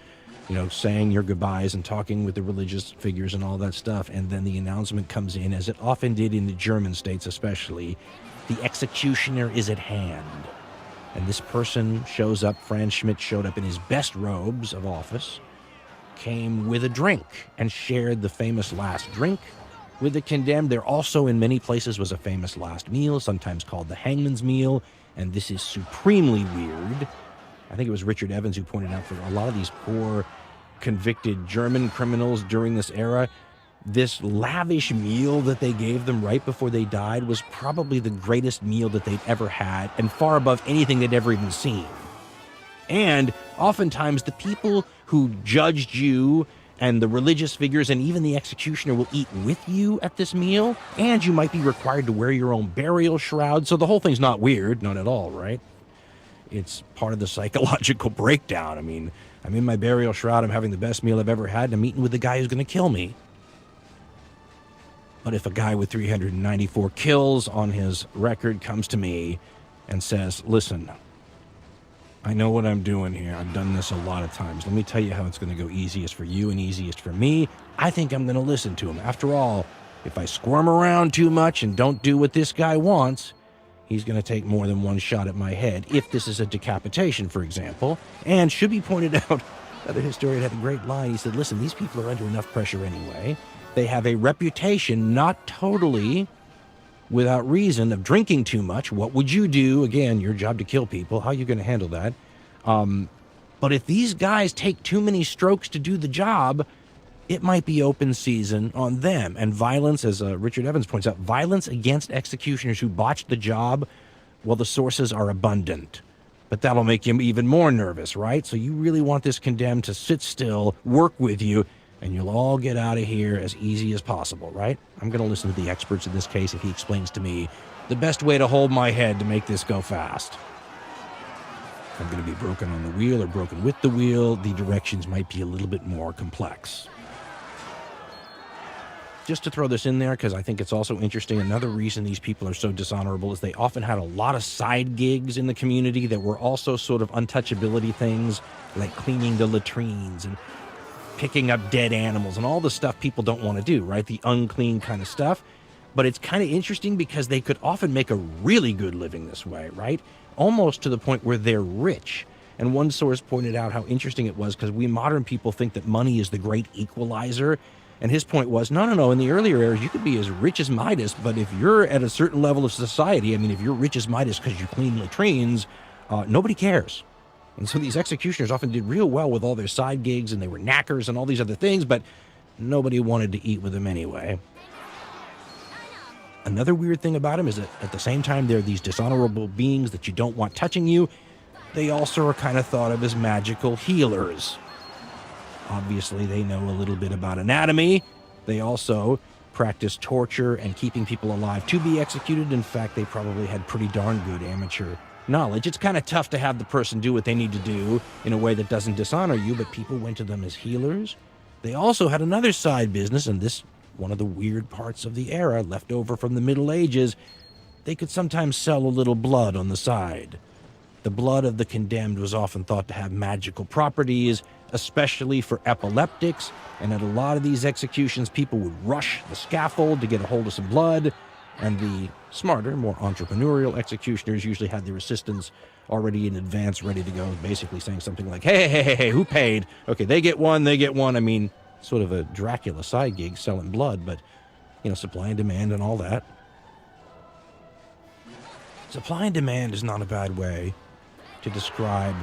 saying your goodbyes and talking with the religious figures and all that stuff, and then the announcement comes in, as it often did in the German states especially, the executioner is at hand. And this person shows up, Franz Schmidt showed up in his best robes of office, came with a drink, and shared the famous last drink with the condemned. There also, in many places, was a famous last meal, sometimes called the hangman's meal, and this is supremely weird. I think it was Richard Evans who pointed out for a lot of these poor convicted German criminals during this era, this lavish meal that they gave them right before they died was probably the greatest meal that they'd ever had, and far above anything they'd ever even seen. And oftentimes the people who judged you and the religious figures and even the executioner will eat with you at this meal, and you might be required to wear your own burial shroud. So the whole thing's not weird, not at all, right? It's part of the psychological breakdown. I mean, I'm in my burial shroud, I'm having the best meal I've ever had, and I'm eating with the guy who's going to kill me. But if a guy with 394 kills on his record comes to me and says, listen, I know what I'm doing here. I've done this a lot of times. Let me tell you how it's going to go easiest for you and easiest for me. I think I'm going to listen to him. After all, if I squirm around too much and don't do what this guy wants, he's going to take more than one shot at my head, if this is a decapitation, for example. And should be pointed out, another historian had a great line. He said, listen, these people are under enough pressure anyway. They have a reputation, not totally without reason, of drinking too much. What would you do? Again, your job to kill people. How are you going to handle that? But if these guys take too many strokes to do the job, it might be open season on them. And violence, as Richard Evans points out, violence against executioners who botched the job, well, the sources are abundant. But that'll make you even more nervous, right? So you really want this condemned to sit still, work with you, and you'll all get out of here as easy as possible, right? I'm going to listen to the experts in this case if he explains to me the best way to hold my head to make this go fast. If I'm going to be broken on the wheel or broken with the wheel, the directions might be a little bit more complex. Just to throw this in there, because I think it's also interesting, another reason these people are so dishonorable is they often had a lot of side gigs in the community that were also sort of untouchability things, like cleaning the latrines and picking up dead animals and all the stuff people don't want to do, right? The unclean kind of stuff. But it's kind of interesting because they could often make a really good living this way, right? Almost to the point where they're rich. And one source pointed out how interesting it was because we modern people think that money is the great equalizer. And his point was, no. In the earlier eras, you could be as rich as Midas, but if you're at a certain level of society, I mean, if you're rich as Midas because you clean latrines, nobody cares. And so these executioners often did real well with all their side gigs, and they were knackers and all these other things, but nobody wanted to eat with them anyway. Another weird thing about them is that at the same time they're these dishonorable beings that you don't want touching you, they also are kind of thought of as magical healers. Obviously, they know a little bit about anatomy. They also practice torture and keeping people alive to be executed. In fact, they probably had pretty darn good amateur knowledge. It's kind of tough to have the person do what they need to do in a way that doesn't dishonor you, but people went to them as healers. They also had another side business, and this one of the weird parts of the era left over from the Middle Ages. They could sometimes sell a little blood on the side. The blood of the condemned was often thought to have magical properties, especially for epileptics, and at a lot of these executions, people would rush the scaffold to get a hold of some blood, and the smarter, more entrepreneurial executioners usually had their assistants already in advance ready to go, basically saying something like, hey, who paid? Okay, they get one. I mean, sort of a Dracula side gig selling blood, but, supply and demand and all that. Supply and demand is not a bad way to describe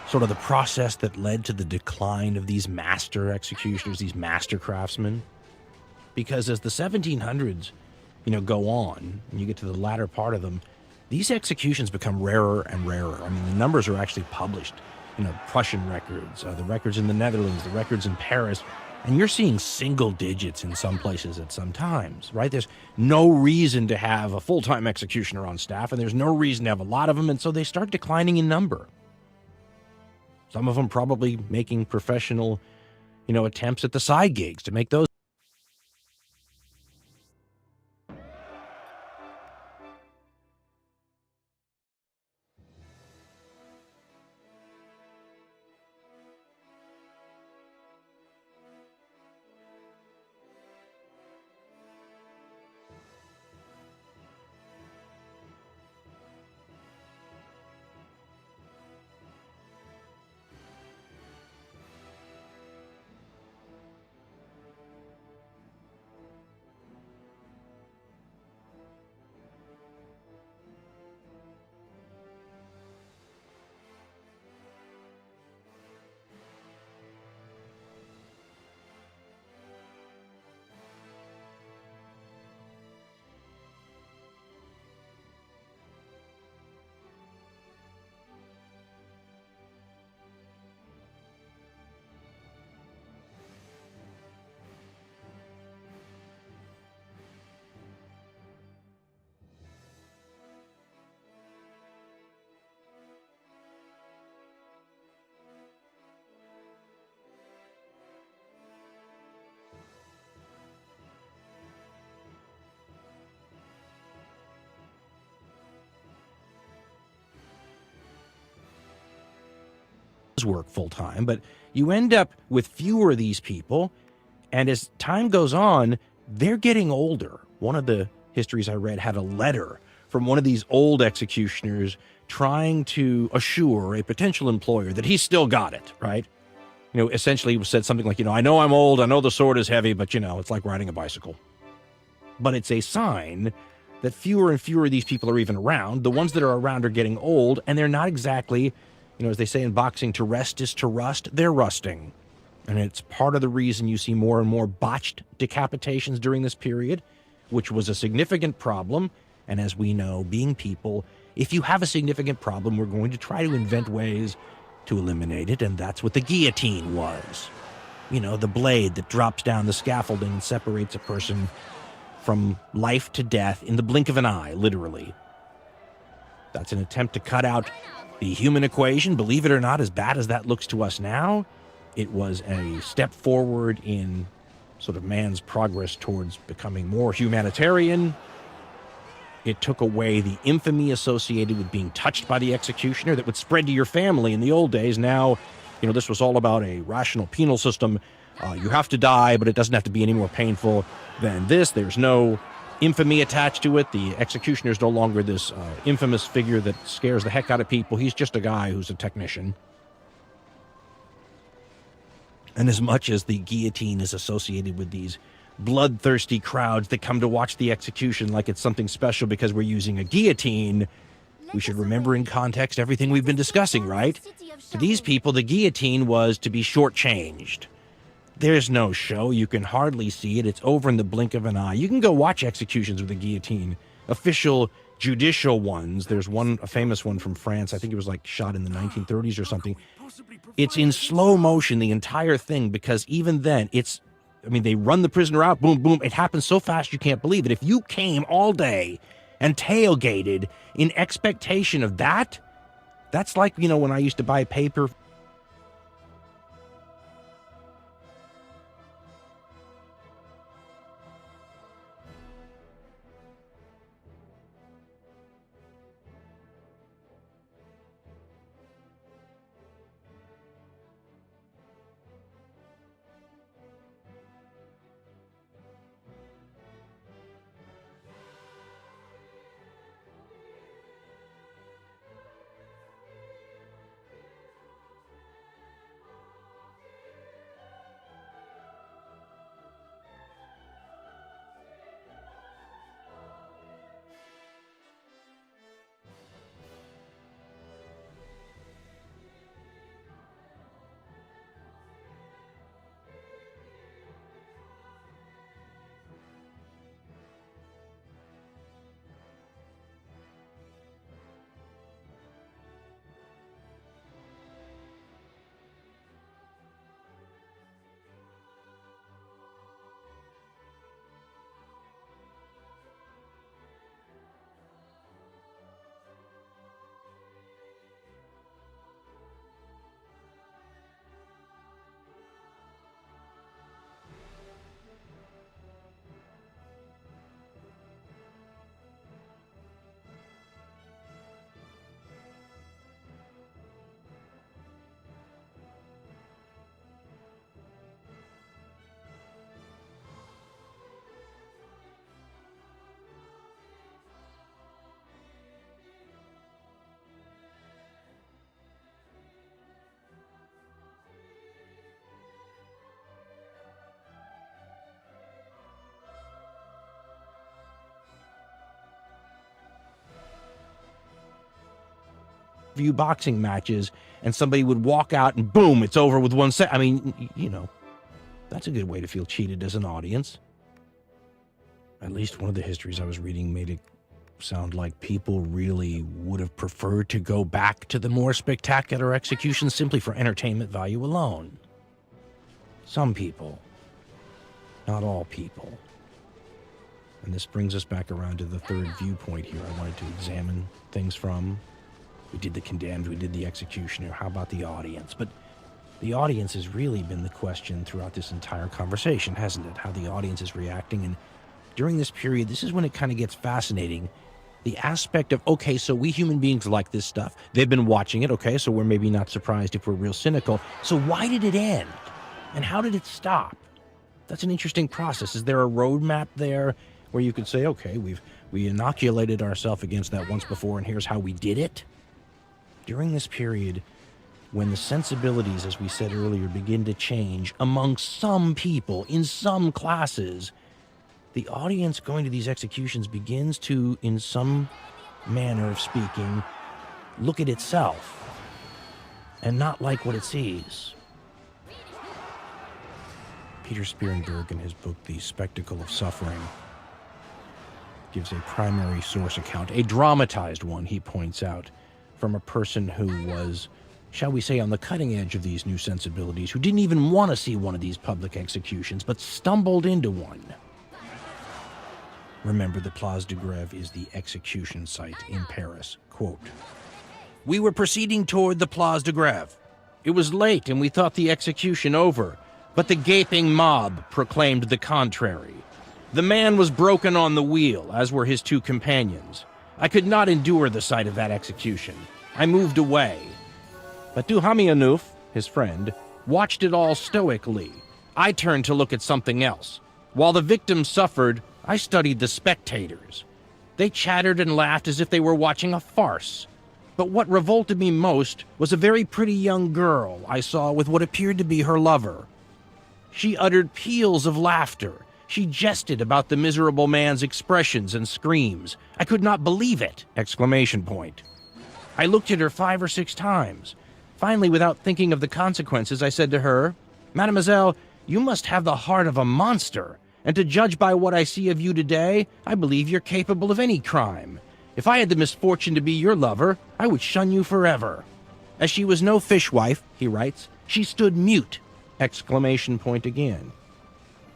sort of the process that led to the decline of these master executioners, these master craftsmen. Because as the 1700s, go on, and you get to the latter part of them, these executions become rarer and rarer. I mean, the numbers are actually published. Prussian records, the records in the Netherlands, the records in Paris, and you're seeing single digits in some places at some times, right? There's no reason to have a full-time executioner on staff, and there's no reason to have a lot of them, and so they start declining in number. Some of them probably making professional, attempts at the side gigs to make those. Work full-time, but you end up with fewer of these people, and as time goes on, they're getting older. One of the histories I read had a letter from one of these old executioners trying to assure a potential employer that he's still got it, right? Essentially said something like, I know I'm old, I know the sword is heavy, but, it's like riding a bicycle. But it's a sign that fewer and fewer of these people are even around. The ones that are around are getting old, and they're not exactly, as they say in boxing, to rest is to rust. They're rusting. And it's part of the reason you see more and more botched decapitations during this period, which was a significant problem. And as we know, being people, if you have a significant problem, we're going to try to invent ways to eliminate it. And that's what the guillotine was. The blade that drops down the scaffolding and separates a person from life to death in the blink of an eye, literally. That's an attempt to cut out the human equation. Believe it or not, as bad as that looks to us now, it was a step forward in sort of man's progress towards becoming more humanitarian. It took away the infamy associated with being touched by the executioner that would spread to your family in the old days. Now, this was all about a rational penal system. You have to die, but it doesn't have to be any more painful than this. There's no infamy attached to it. The executioner is no longer this infamous figure that scares the heck out of people. He's just a guy who's a technician. And as much as the guillotine is associated with these bloodthirsty crowds that come to watch the execution like it's something special because we're using a guillotine, we should remember in context everything we've been discussing, right? To these people, the guillotine was to be shortchanged. There's no show. You can hardly see it. It's over in the blink of an eye. You can go watch executions with a guillotine. Official judicial ones. There's a famous one from France. I think it was like shot in the 1930s or something. It's in slow motion, the entire thing, because even then, they run the prisoner out, boom, boom. It happens so fast you can't believe it. If you came all day and tailgated in expectation of that, that's like, when I used to buy paper. View boxing matches, and somebody would walk out and boom, it's over with one set. That's a good way to feel cheated as an audience. At least one of the histories I was reading made it sound like people really would have preferred to go back to the more spectacular executions simply for entertainment value alone. Some people, not all people. And this brings us back around to the third viewpoint here I wanted to examine things from. We did the condemned, we did the executioner. How about the audience? But the audience has really been the question throughout this entire conversation, hasn't it? How the audience is reacting. And during this period, this is when it kind of gets fascinating. The aspect of, okay, so we human beings like this stuff. They've been watching it, okay, so we're maybe not surprised if we're real cynical. So why did it end? And how did it stop? That's an interesting process. Is there a roadmap there where you could say, okay, we inoculated ourselves against that once before, and here's how we did it? During this period, when the sensibilities, as we said earlier, begin to change among some people in some classes, the audience going to these executions begins to, in some manner of speaking, look at itself and not like what it sees. Peter Spierenberg, in his book, The Spectacle of Suffering, gives a primary source account, a dramatized one, he points out, from a person who was, shall we say, on the cutting edge of these new sensibilities, who didn't even want to see one of these public executions, but stumbled into one. Remember, the Place de Grève is the execution site in Paris. Quote, "We were proceeding toward the Place de Grève. It was late and we thought the execution over, but the gaping mob proclaimed the contrary. The man was broken on the wheel, as were his two companions. I could not endure the sight of that execution. I moved away. But Duhamilanouf, his friend, watched it all stoically. I turned to look at something else. While the victims suffered, I studied the spectators. They chattered and laughed as if they were watching a farce. But what revolted me most was a very pretty young girl I saw with what appeared to be her lover. She uttered peals of laughter. She jested about the miserable man's expressions and screams. I could not believe it! Exclamation point. I looked at her 5 or 6 times. Finally, without thinking of the consequences, I said to her, Mademoiselle, you must have the heart of a monster, and to judge by what I see of you today, I believe you're capable of any crime. If I had the misfortune to be your lover, I would shun you forever. As she was no fishwife, he writes, she stood mute! Exclamation point again.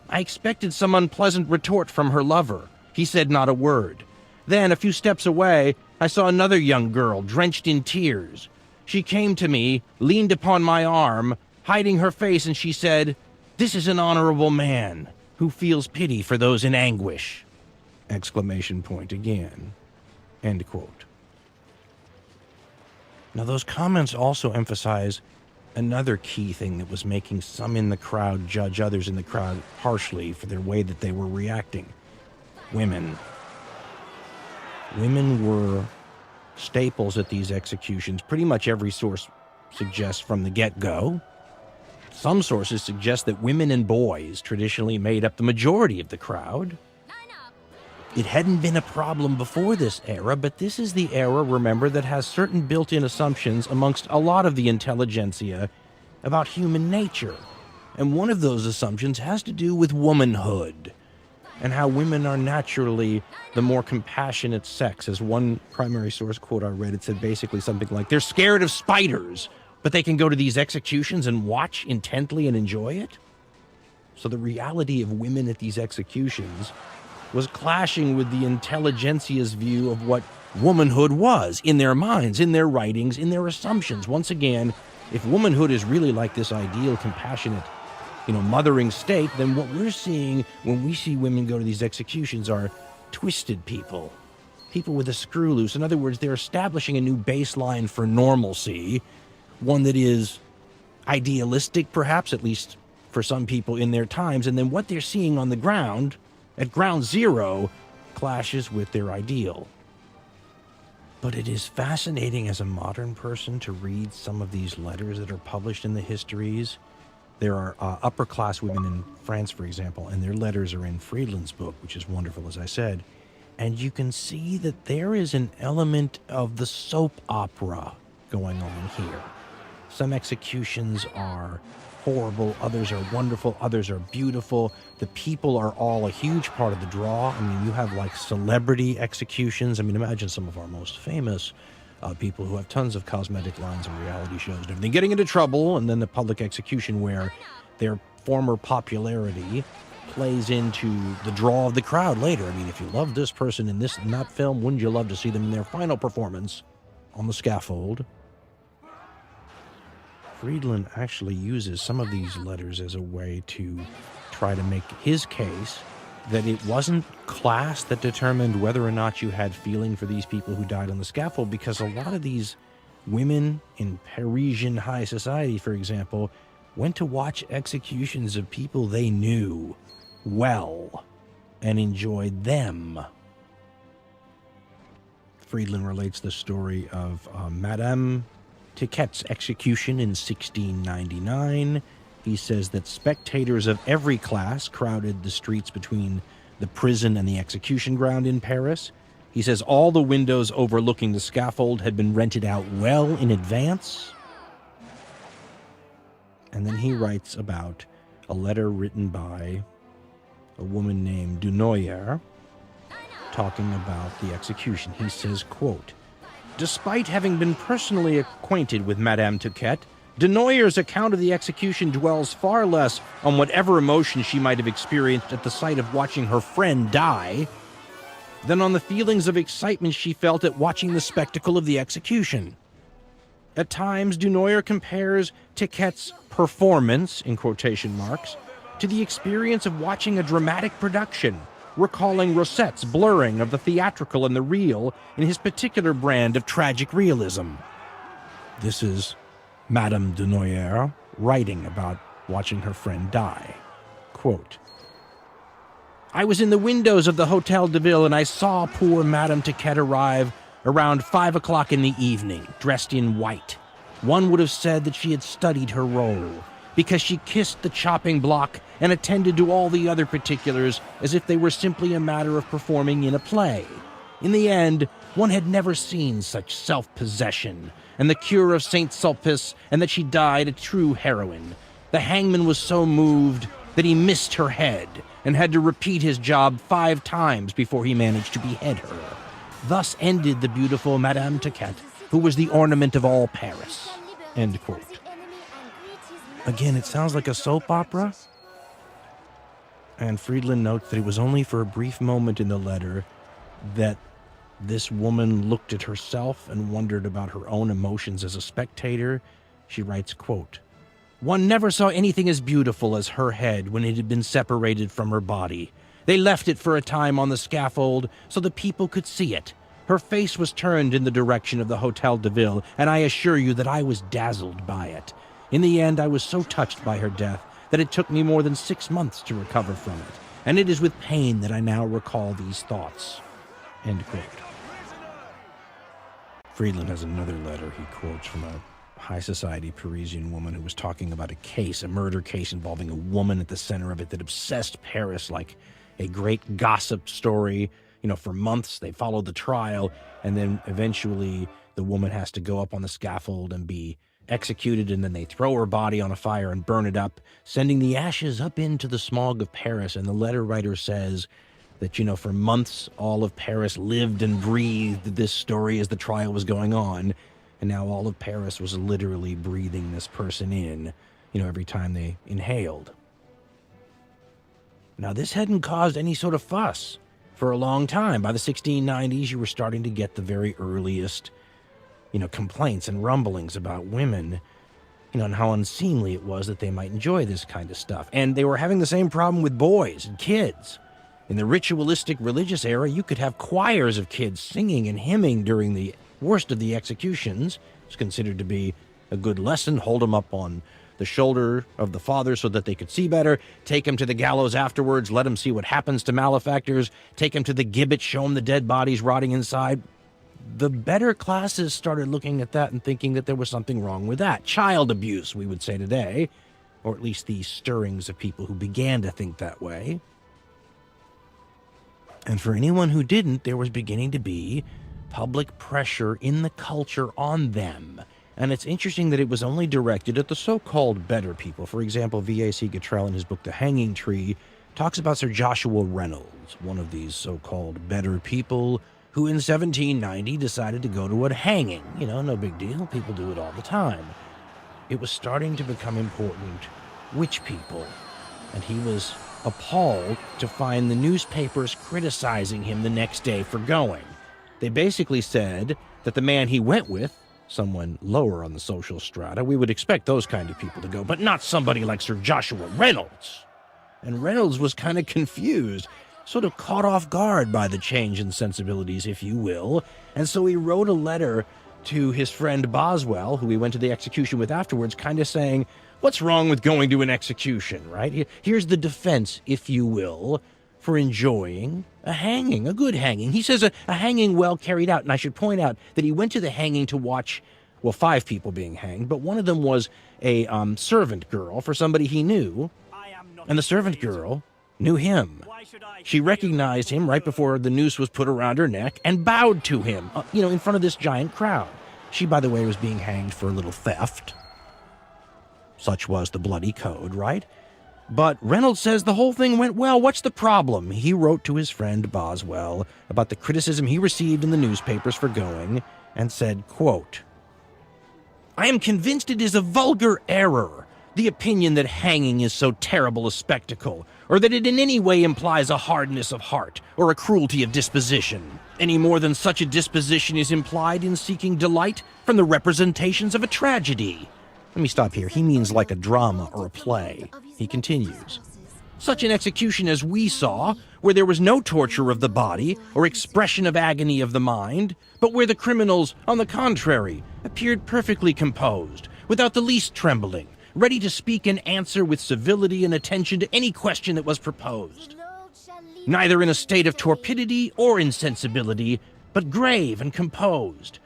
I expected some unpleasant retort from her lover. He said not a word. Then, a few steps away, I saw another young girl drenched in tears. She came to me, leaned upon my arm, hiding her face, and she said, "This is an honorable man who feels pity for those in anguish." Exclamation point again. End quote. Now, those comments also emphasize another key thing that was making some in the crowd judge others in the crowd harshly for their way that they were reacting. Women. Women were staples at these executions. Pretty much every source suggests from the get-go. Some sources suggest that women and boys traditionally made up the majority of the crowd. It hadn't been a problem before this era, but this is the era, remember, that has certain built-in assumptions amongst a lot of the intelligentsia about human nature. And one of those assumptions has to do with womanhood, and how women are naturally the more compassionate sex. As one primary source quote I read, it said basically something like, they're scared of spiders, but they can go to these executions and watch intently and enjoy it? So the reality of women at these executions was clashing with the intelligentsia's view of what womanhood was in their minds, in their writings, in their assumptions. Once again, if womanhood is really like this ideal, compassionate, mothering state, then what we're seeing when we see women go to these executions are twisted people, people with a screw loose. In other words, they're establishing a new baseline for normalcy, one that is idealistic, perhaps, at least for some people in their times, and then what they're seeing on the ground, at ground zero, clashes with their ideal. But it is fascinating as a modern person to read some of these letters that are published in the histories. There are upper-class women in France, for example, and their letters are in Friedland's book, which is wonderful, as I said. And you can see that there is an element of the soap opera going on here. Some executions are horrible, others are wonderful, others are beautiful. The people are all a huge part of the draw. I mean, you have like celebrity executions. I mean, imagine some of our most famous people who have tons of cosmetic lines and reality shows and everything getting into trouble, and then the public execution where their former popularity plays into the draw of the crowd later. I mean, if you love this person in that film, wouldn't you love to see them in their final performance on the scaffold? Friedland actually uses some of these letters as a way to try to make his case that it wasn't class that determined whether or not you had feeling for these people who died on the scaffold, because a lot of these women in Parisian high society, for example, went to watch executions of people they knew well and enjoyed them. Friedland relates the story of Madame Tiquette's execution in 1699. He says that spectators of every class crowded the streets between the prison and the execution ground in Paris. He says all the windows overlooking the scaffold had been rented out well in advance. And then he writes about a letter written by a woman named Dunoyer talking about the execution. He says, quote, "Despite having been personally acquainted with Madame Tiquette, Dunoyer's account of the execution dwells far less on whatever emotion she might have experienced at the sight of watching her friend die than on the feelings of excitement she felt at watching the spectacle of the execution. At times, Dunoyer compares Tiquette's performance, in quotation marks, to the experience of watching a dramatic production, recalling Rossette's blurring of the theatrical and the real in his particular brand of tragic realism." This is Madame Dunoyer writing about watching her friend die. Quote, "I was in the windows of the Hotel de Ville and I saw poor Madame Tiquette arrive around 5 o'clock in the evening, dressed in white. One would have said that she had studied her role. because she kissed the chopping block and attended to all the other particulars as if they were simply a matter of performing in a play. In the end, one had never seen such self-possession, and the cure of Saint Sulpice, and that she died a true heroine. The hangman was so moved that he missed her head, and had to repeat his job 5 times before he managed to behead her. Thus ended the beautiful Madame Taquet, who was the ornament of all Paris. End quote. Again, it sounds like a soap opera. And Friedland notes that it was only for a brief moment in the letter that this woman looked at herself and wondered about her own emotions as a spectator. She writes, quote, "One never saw anything as beautiful as her head when it had been separated from her body. They left it for a time on the scaffold so the people could see it. Her face was turned in the direction of the Hotel de Ville, and I assure you that I was dazzled by it. In the end, I was so touched by her death that it took me more than 6 months to recover from it, and it is with pain that I now recall these thoughts." End quote. Friedland has another letter he quotes from a high society Parisian woman who was talking about a murder case involving a woman at the center of it that obsessed Paris like a great gossip story. For months they followed the trial, and then eventually the woman has to go up on the scaffold and be executed, and then they throw her body on a fire and burn it up, sending the ashes up into the smog of Paris. And the letter writer says that, for months all of Paris lived and breathed this story as the trial was going on, and now all of Paris was literally breathing this person in, every time they inhaled. Now, this hadn't caused any sort of fuss for a long time. By the 1690s, you were starting to get the very earliest, complaints and rumblings about women, and how unseemly it was that they might enjoy this kind of stuff. And they were having the same problem with boys and kids. In the ritualistic religious era, you could have choirs of kids singing and hymning during the worst of the executions. It's considered to be a good lesson. Hold them up on the shoulder of the father so that they could see better. Take them to the gallows afterwards. Let them see what happens to malefactors. Take them to the gibbet. Show them the dead bodies rotting inside. The better classes started looking at that and thinking that there was something wrong with that. Child abuse, we would say today, or at least the stirrings of people who began to think that way. And for anyone who didn't, there was beginning to be public pressure in the culture on them. And it's interesting that it was only directed at the so-called better people. For example, V.A.C. Gatrell in his book The Hanging Tree talks about Sir Joshua Reynolds, one of these so-called better people who in 1790 decided to go to a hanging. No big deal. People do it all the time. It was starting to become important which people. And he was appalled to find the newspapers criticizing him the next day for going. They basically said that the man he went with, someone lower on the social strata, we would expect those kind of people to go, but not somebody like Sir Joshua Reynolds. And Reynolds was kind of confused, sort of caught off guard by the change in sensibilities, if you will. And so he wrote a letter to his friend Boswell, who he went to the execution with afterwards, kind of saying, what's wrong with going to an execution, right? Here's the defense, if you will, for enjoying a hanging, a good hanging. He says a hanging well carried out. And I should point out that he went to the hanging to watch, 5 people being hanged, but one of them was a servant girl for somebody he knew. And the servant girl knew him. She recognized him right before the noose was put around her neck and bowed to him, in front of this giant crowd. She, by the way, was being hanged for a little theft. Such was the bloody code, right? But Reynolds says the whole thing went well. What's the problem? He wrote to his friend Boswell about the criticism he received in the newspapers for going and said, quote, "I am convinced it is a vulgar error, the opinion that hanging is so terrible a spectacle, or that it in any way implies a hardness of heart or a cruelty of disposition, any more than such a disposition is implied in seeking delight from the representations of a tragedy." Let me stop here. He means like a drama or a play. He continues, "Such an execution as we saw, where there was no torture of the body or expression of agony of the mind, but where the criminals, on the contrary, appeared perfectly composed, without the least trembling, ready to speak and answer with civility and attention to any question that was proposed, neither in a state of torpidity or insensibility, but grave and composed.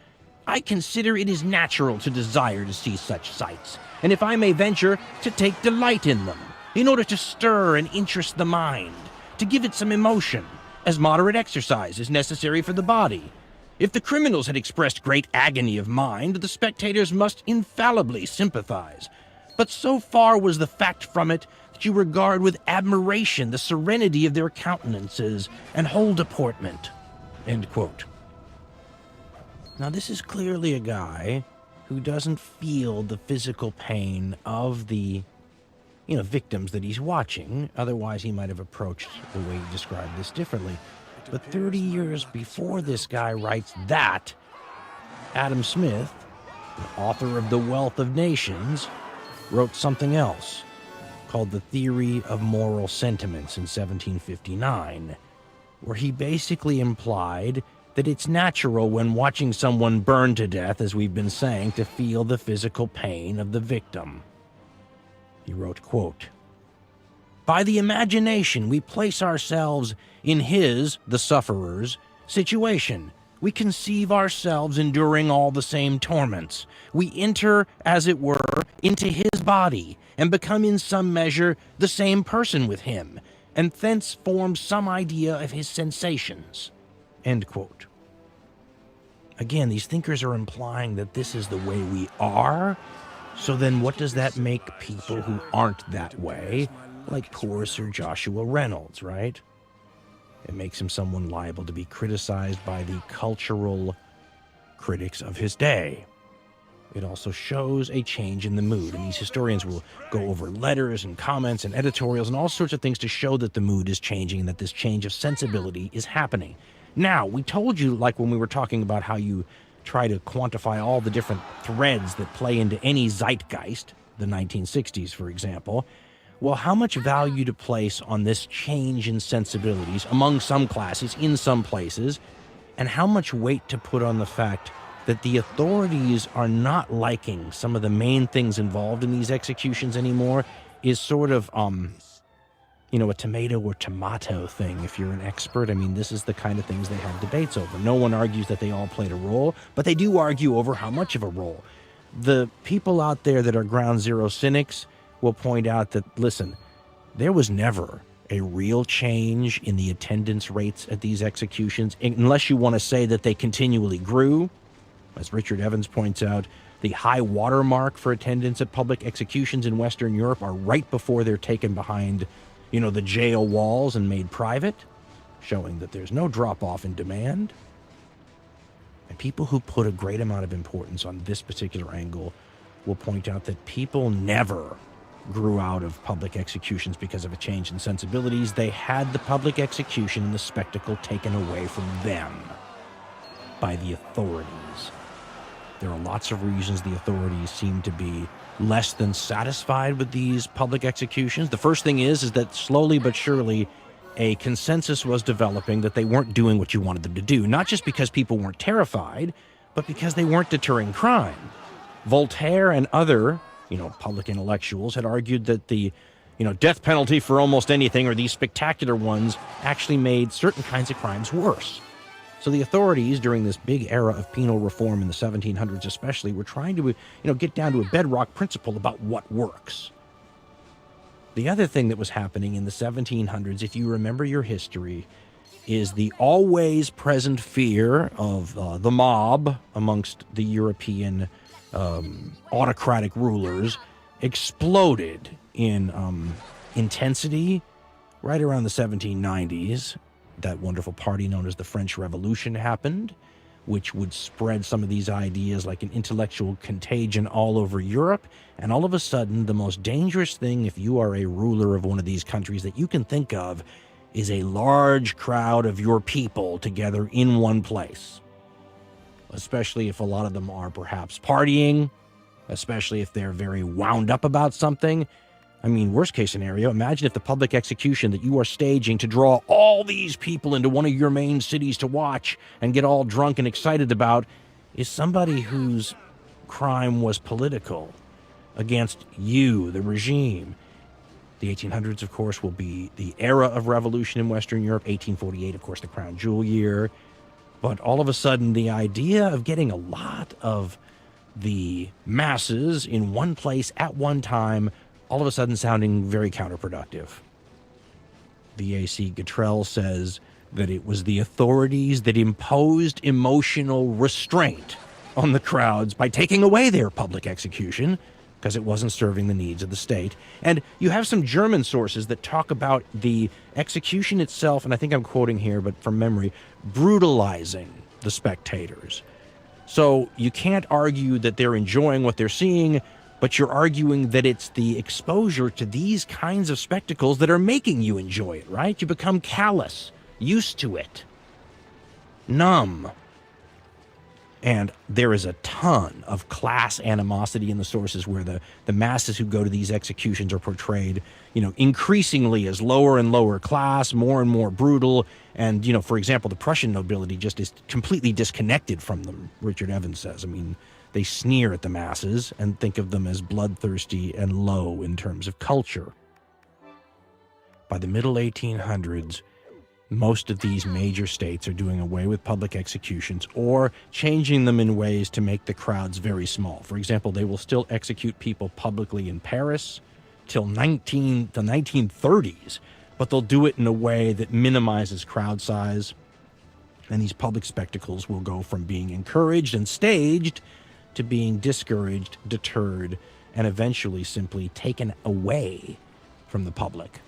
I consider it is natural to desire to see such sights, and if I may venture, to take delight in them, in order to stir and interest the mind, to give it some emotion, as moderate exercise is necessary for the body. If the criminals had expressed great agony of mind, the spectators must infallibly sympathize. But so far was the fact from it that you regard with admiration the serenity of their countenances and whole deportment." End quote. Now, this is clearly a guy who doesn't feel the physical pain of the, victims that he's watching. Otherwise, he might have approached the way he described this differently. But 30 years before this guy writes that, Adam Smith, the author of The Wealth of Nations, wrote something else called The Theory of Moral Sentiments in 1759, where he basically implied that it's natural when watching someone burn to death, as we've been saying, to feel the physical pain of the victim. He wrote, quote, "By the imagination we place ourselves in his, the sufferer's, situation. We conceive ourselves enduring all the same torments. We enter, as it were, into his body, and become in some measure the same person with him, and thence form some idea of his sensations." End quote. Again, these thinkers are implying that this is the way we are. So then what does that make people who aren't that way, like poor Sir Joshua Reynolds, right? It makes him someone liable to be criticized by the cultural critics of his day. It also shows a change in the mood, and these historians will go over letters and comments and editorials and all sorts of things to show that the mood is changing and that this change of sensibility is happening. Now, we told you, like when we were talking about how you try to quantify all the different threads that play into any zeitgeist, the 1960s, for example, well, how much value to place on this change in sensibilities among some classes, in some places, and how much weight to put on the fact that the authorities are not liking some of the main things involved in these executions anymore is sort of, a tomato or tomato thing, if you're an expert. I mean, this is the kind of things they have debates over. No one argues that they all played a role, but they do argue over how much of a role. The people out there that are ground zero cynics will point out that, listen, there was never a real change in the attendance rates at these executions, unless you want to say that they continually grew. As Richard Evans points out, the high watermark for attendance at public executions in Western Europe are right before they're taken behind, the jail walls and made private, showing that there's no drop-off in demand. And people who put a great amount of importance on this particular angle will point out that people never grew out of public executions because of a change in sensibilities. They had the public execution and the spectacle taken away from them by the authorities. There are lots of reasons the authorities seem to be less than satisfied with these public executions. The first thing is that slowly but surely a consensus was developing that they weren't doing what you wanted them to do, not just because people weren't terrified, but because they weren't deterring crime. Voltaire and other, public intellectuals had argued that the, death penalty for almost anything, or these spectacular ones, actually made certain kinds of crimes worse. So the authorities, during this big era of penal reform in the 1700s especially, were trying to, get down to a bedrock principle about what works. The other thing that was happening in the 1700s, if you remember your history, is the always present fear of the mob amongst the European autocratic rulers exploded in intensity right around the 1790s. That wonderful party known as the French Revolution happened, which would spread some of these ideas like an intellectual contagion all over Europe. And all of a sudden, the most dangerous thing, if you are a ruler of one of these countries that you can think of, is a large crowd of your people together in one place. Especially if a lot of them are perhaps partying, especially if they're very wound up about something. I mean, worst case scenario, imagine if the public execution that you are staging to draw all these people into one of your main cities to watch and get all drunk and excited about is somebody whose crime was political against you, the regime. The 1800s, of course, will be the era of revolution in Western Europe. 1848, of course, the crown jewel year. But all of a sudden, the idea of getting a lot of the masses in one place at one time, all of a sudden sounding very counterproductive. VAC Gatrell says that it was the authorities that imposed emotional restraint on the crowds by taking away their public execution because it wasn't serving the needs of the state. And you have some German sources that talk about the execution itself, and I think I'm quoting here, but from memory, brutalizing the spectators. So you can't argue that they're enjoying what they're seeing, but you're arguing that it's the exposure to these kinds of spectacles that are making you enjoy it, right? You become callous, used to it, numb. And there is a ton of class animosity in the sources where the masses who go to these executions are portrayed, increasingly as lower and lower class, more and more brutal. And, for example, the Prussian nobility just is completely disconnected from them, Richard Evans says. I mean, they sneer at the masses and think of them as bloodthirsty and low in terms of culture. By the middle 1800s, most of these major states are doing away with public executions or changing them in ways to make the crowds very small. For example, they will still execute people publicly in Paris till the 1930s, but they'll do it in a way that minimizes crowd size. And these public spectacles will go from being encouraged and staged to being discouraged, deterred, and eventually simply taken away from the public.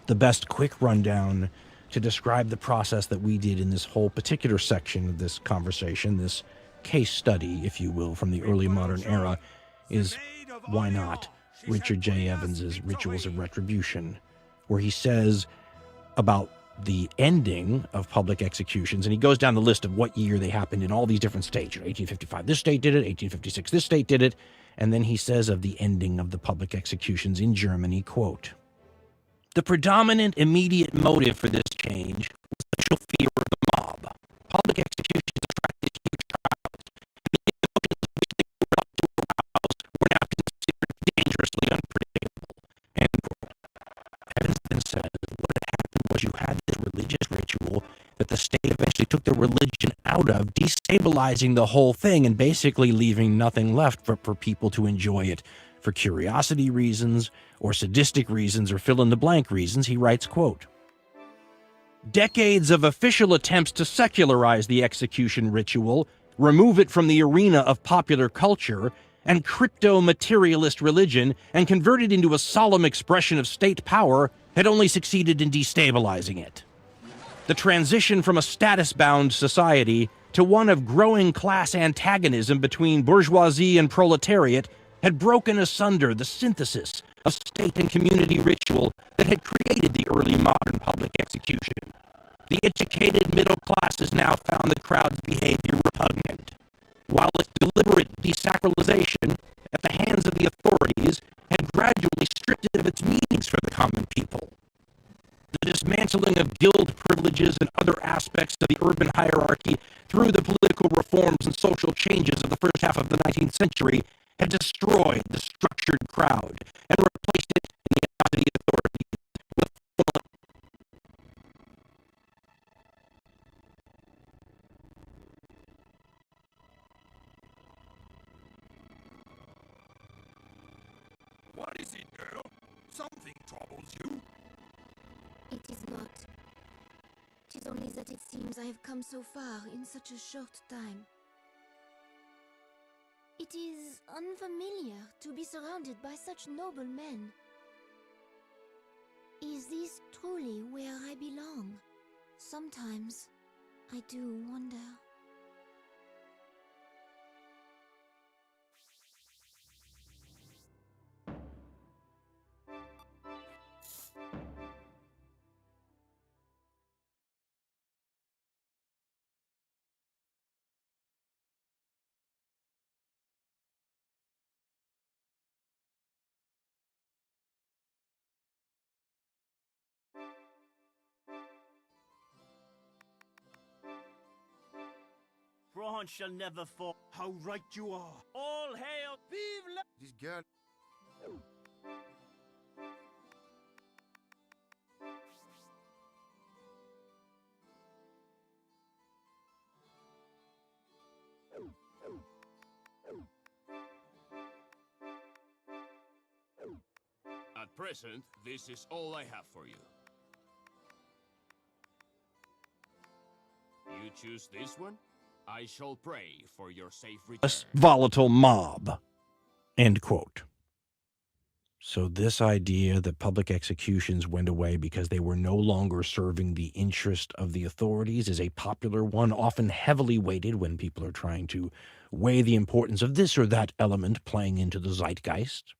The best quick rundown to describe the process that we did in this whole particular section of this conversation, this case study, if you will, from the early modern era, is Why Not? Richard J. Evans's Rituals of Retribution, where he says about the ending of public executions, and he goes down the list of what year they happened in all these different states. 1855, this state did it. 1856, this state did it. And then he says of the ending of the public executions in Germany, quote, "The predominant immediate motive for this change was social fear of the mob. Public executions attracted huge crowds, and the emotions which they were about to arouse were now considered dangerously unpredictable." End quote. Evans then says what had happened was you had this religious ritual that the state eventually took the religion out of, destabilizing the whole thing and basically leaving nothing left for people to enjoy it for curiosity reasons or sadistic reasons or fill-in-the-blank reasons. He writes, quote, "Decades of official attempts to secularize the execution ritual, remove it from the arena of popular culture and crypto-materialist religion, and convert it into a solemn expression of state power had only succeeded in destabilizing it. The transition from a status-bound society to one of growing class antagonism between bourgeoisie and proletariat had broken asunder the synthesis of state and community ritual that had created the early modern public execution. The educated middle classes now found the crowd's behavior repugnant, while its deliberate desacralization at the hands of the authorities had gradually stripped it of its meanings for the common people. The dismantling of guild privileges and other aspects of the urban hierarchy through the political reforms and social changes of the first half of the 19th century had destroyed the structured crowd and replaced it in the eyes of the authorities with What is it, girl? Something troubles you. It is not. 'Tis only that it seems I have come so far in such a short time. It is unfamiliar to be surrounded by such noble men. Is this truly where I belong? Sometimes I do wonder. France shall never fall. How right you are. All hail! Vive la... This girl... present, this is all I have for you. You choose this one? I shall pray for your safe return. Volatile mob. End quote. So this idea that public executions went away because they were no longer serving the interest of the authorities is a popular one, often heavily weighted when people are trying to weigh the importance of this or that element playing into the zeitgeist.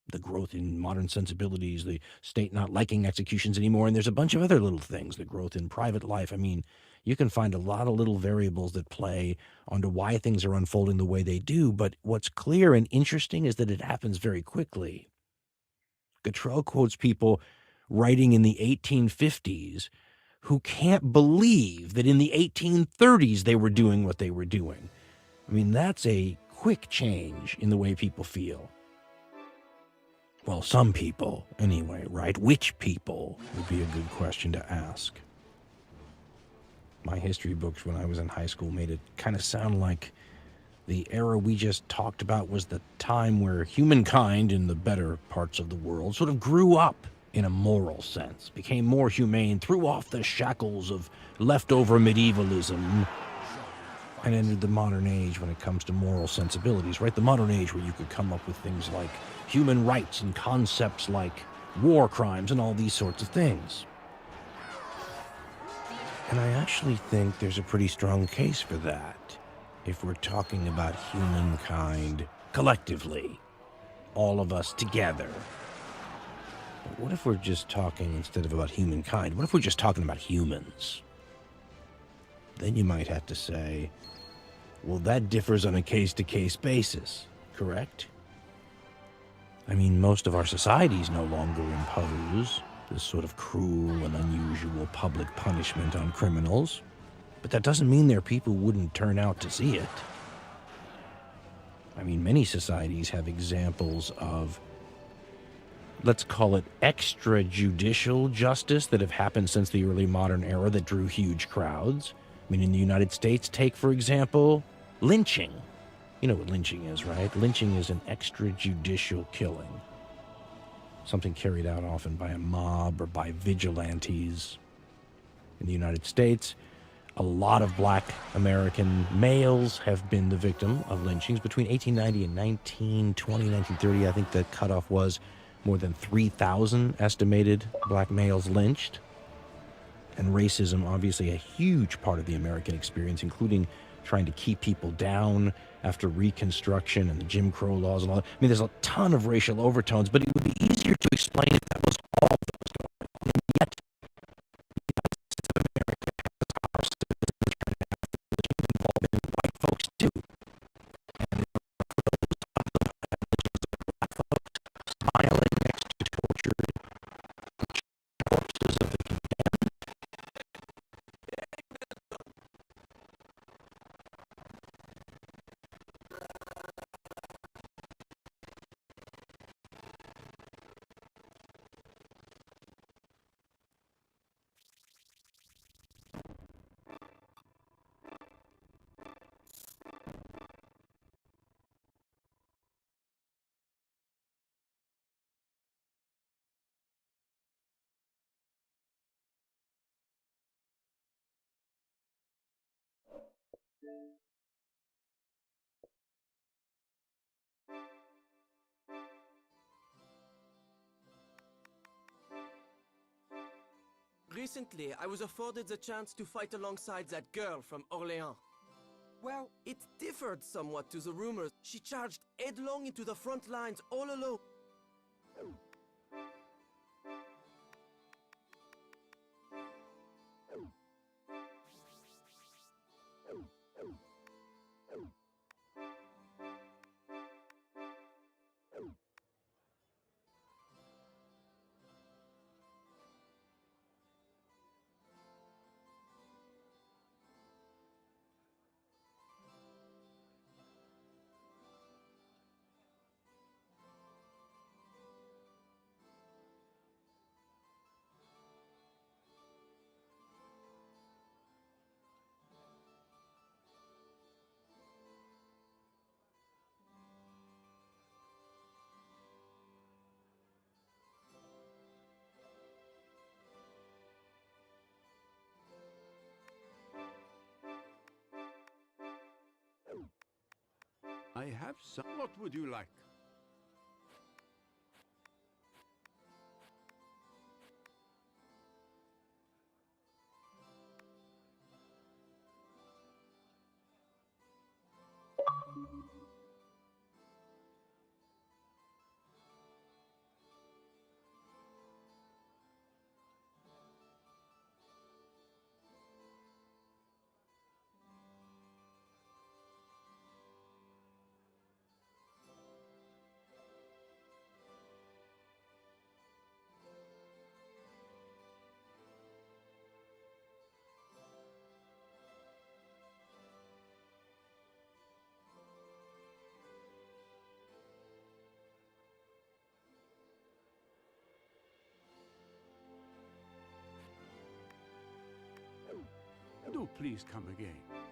The growth in modern sensibilities, the state not liking executions anymore, and there's a bunch of other little things, the growth in private life. I mean, you can find a lot of little variables that play onto why things are unfolding the way they do, but what's clear and interesting is that it happens very quickly. Gatrell quotes people writing in the 1850s who can't believe that in the 1830s they were doing what they were doing. I mean, that's a quick change in the way people feel. Well, some people, anyway, right? Which people would be a good question to ask. My history books when I was in high school made it kind of sound like the era we just talked about was the time where humankind in the better parts of the world sort of grew up in a moral sense, became more humane, threw off the shackles of leftover medievalism, and entered the modern age when it comes to moral sensibilities, right? The modern age where you could come up with things like human rights and concepts like war crimes and all these sorts of things. And I actually think there's a pretty strong case for that if we're talking about humankind collectively, all of us together. But what if we're just talking, instead of about humankind, what if we're just talking about humans? Then you might have to say, well, that differs on a case-to-case basis, correct? I mean, most of our societies no longer impose this sort of cruel and unusual public punishment on criminals, but that doesn't mean there are people who wouldn't turn out to see it. I mean, many societies have examples of, let's call it extrajudicial justice that have happened since the early modern era that drew huge crowds. I mean, in the United States, take, for example, lynching. You know what lynching is, right? Lynching is an extrajudicial killing. Something carried out often by a mob or by vigilantes. In the United States, a lot of black American males have been the victim of lynchings. Between 1890 and 1920, 1930, I think the cutoff was more than 3,000 estimated black males lynched. And racism, obviously a huge part of the American experience, including trying to keep people down after Reconstruction and the Jim Crow laws and all that. I mean, there's a ton of racial overtones, but it would be easier to explain if that was all that was going on. And yet, the United States of America has our citizens trying to have religion involving white folks too. And for those of them religions of black folks smiling next to tortured corpses of the condemned. Recently, I was afforded the chance to fight alongside that girl from Orléans. Well, it differed somewhat to the rumors. She charged headlong into the front lines all alone. I have some. What would you like? Do please come again.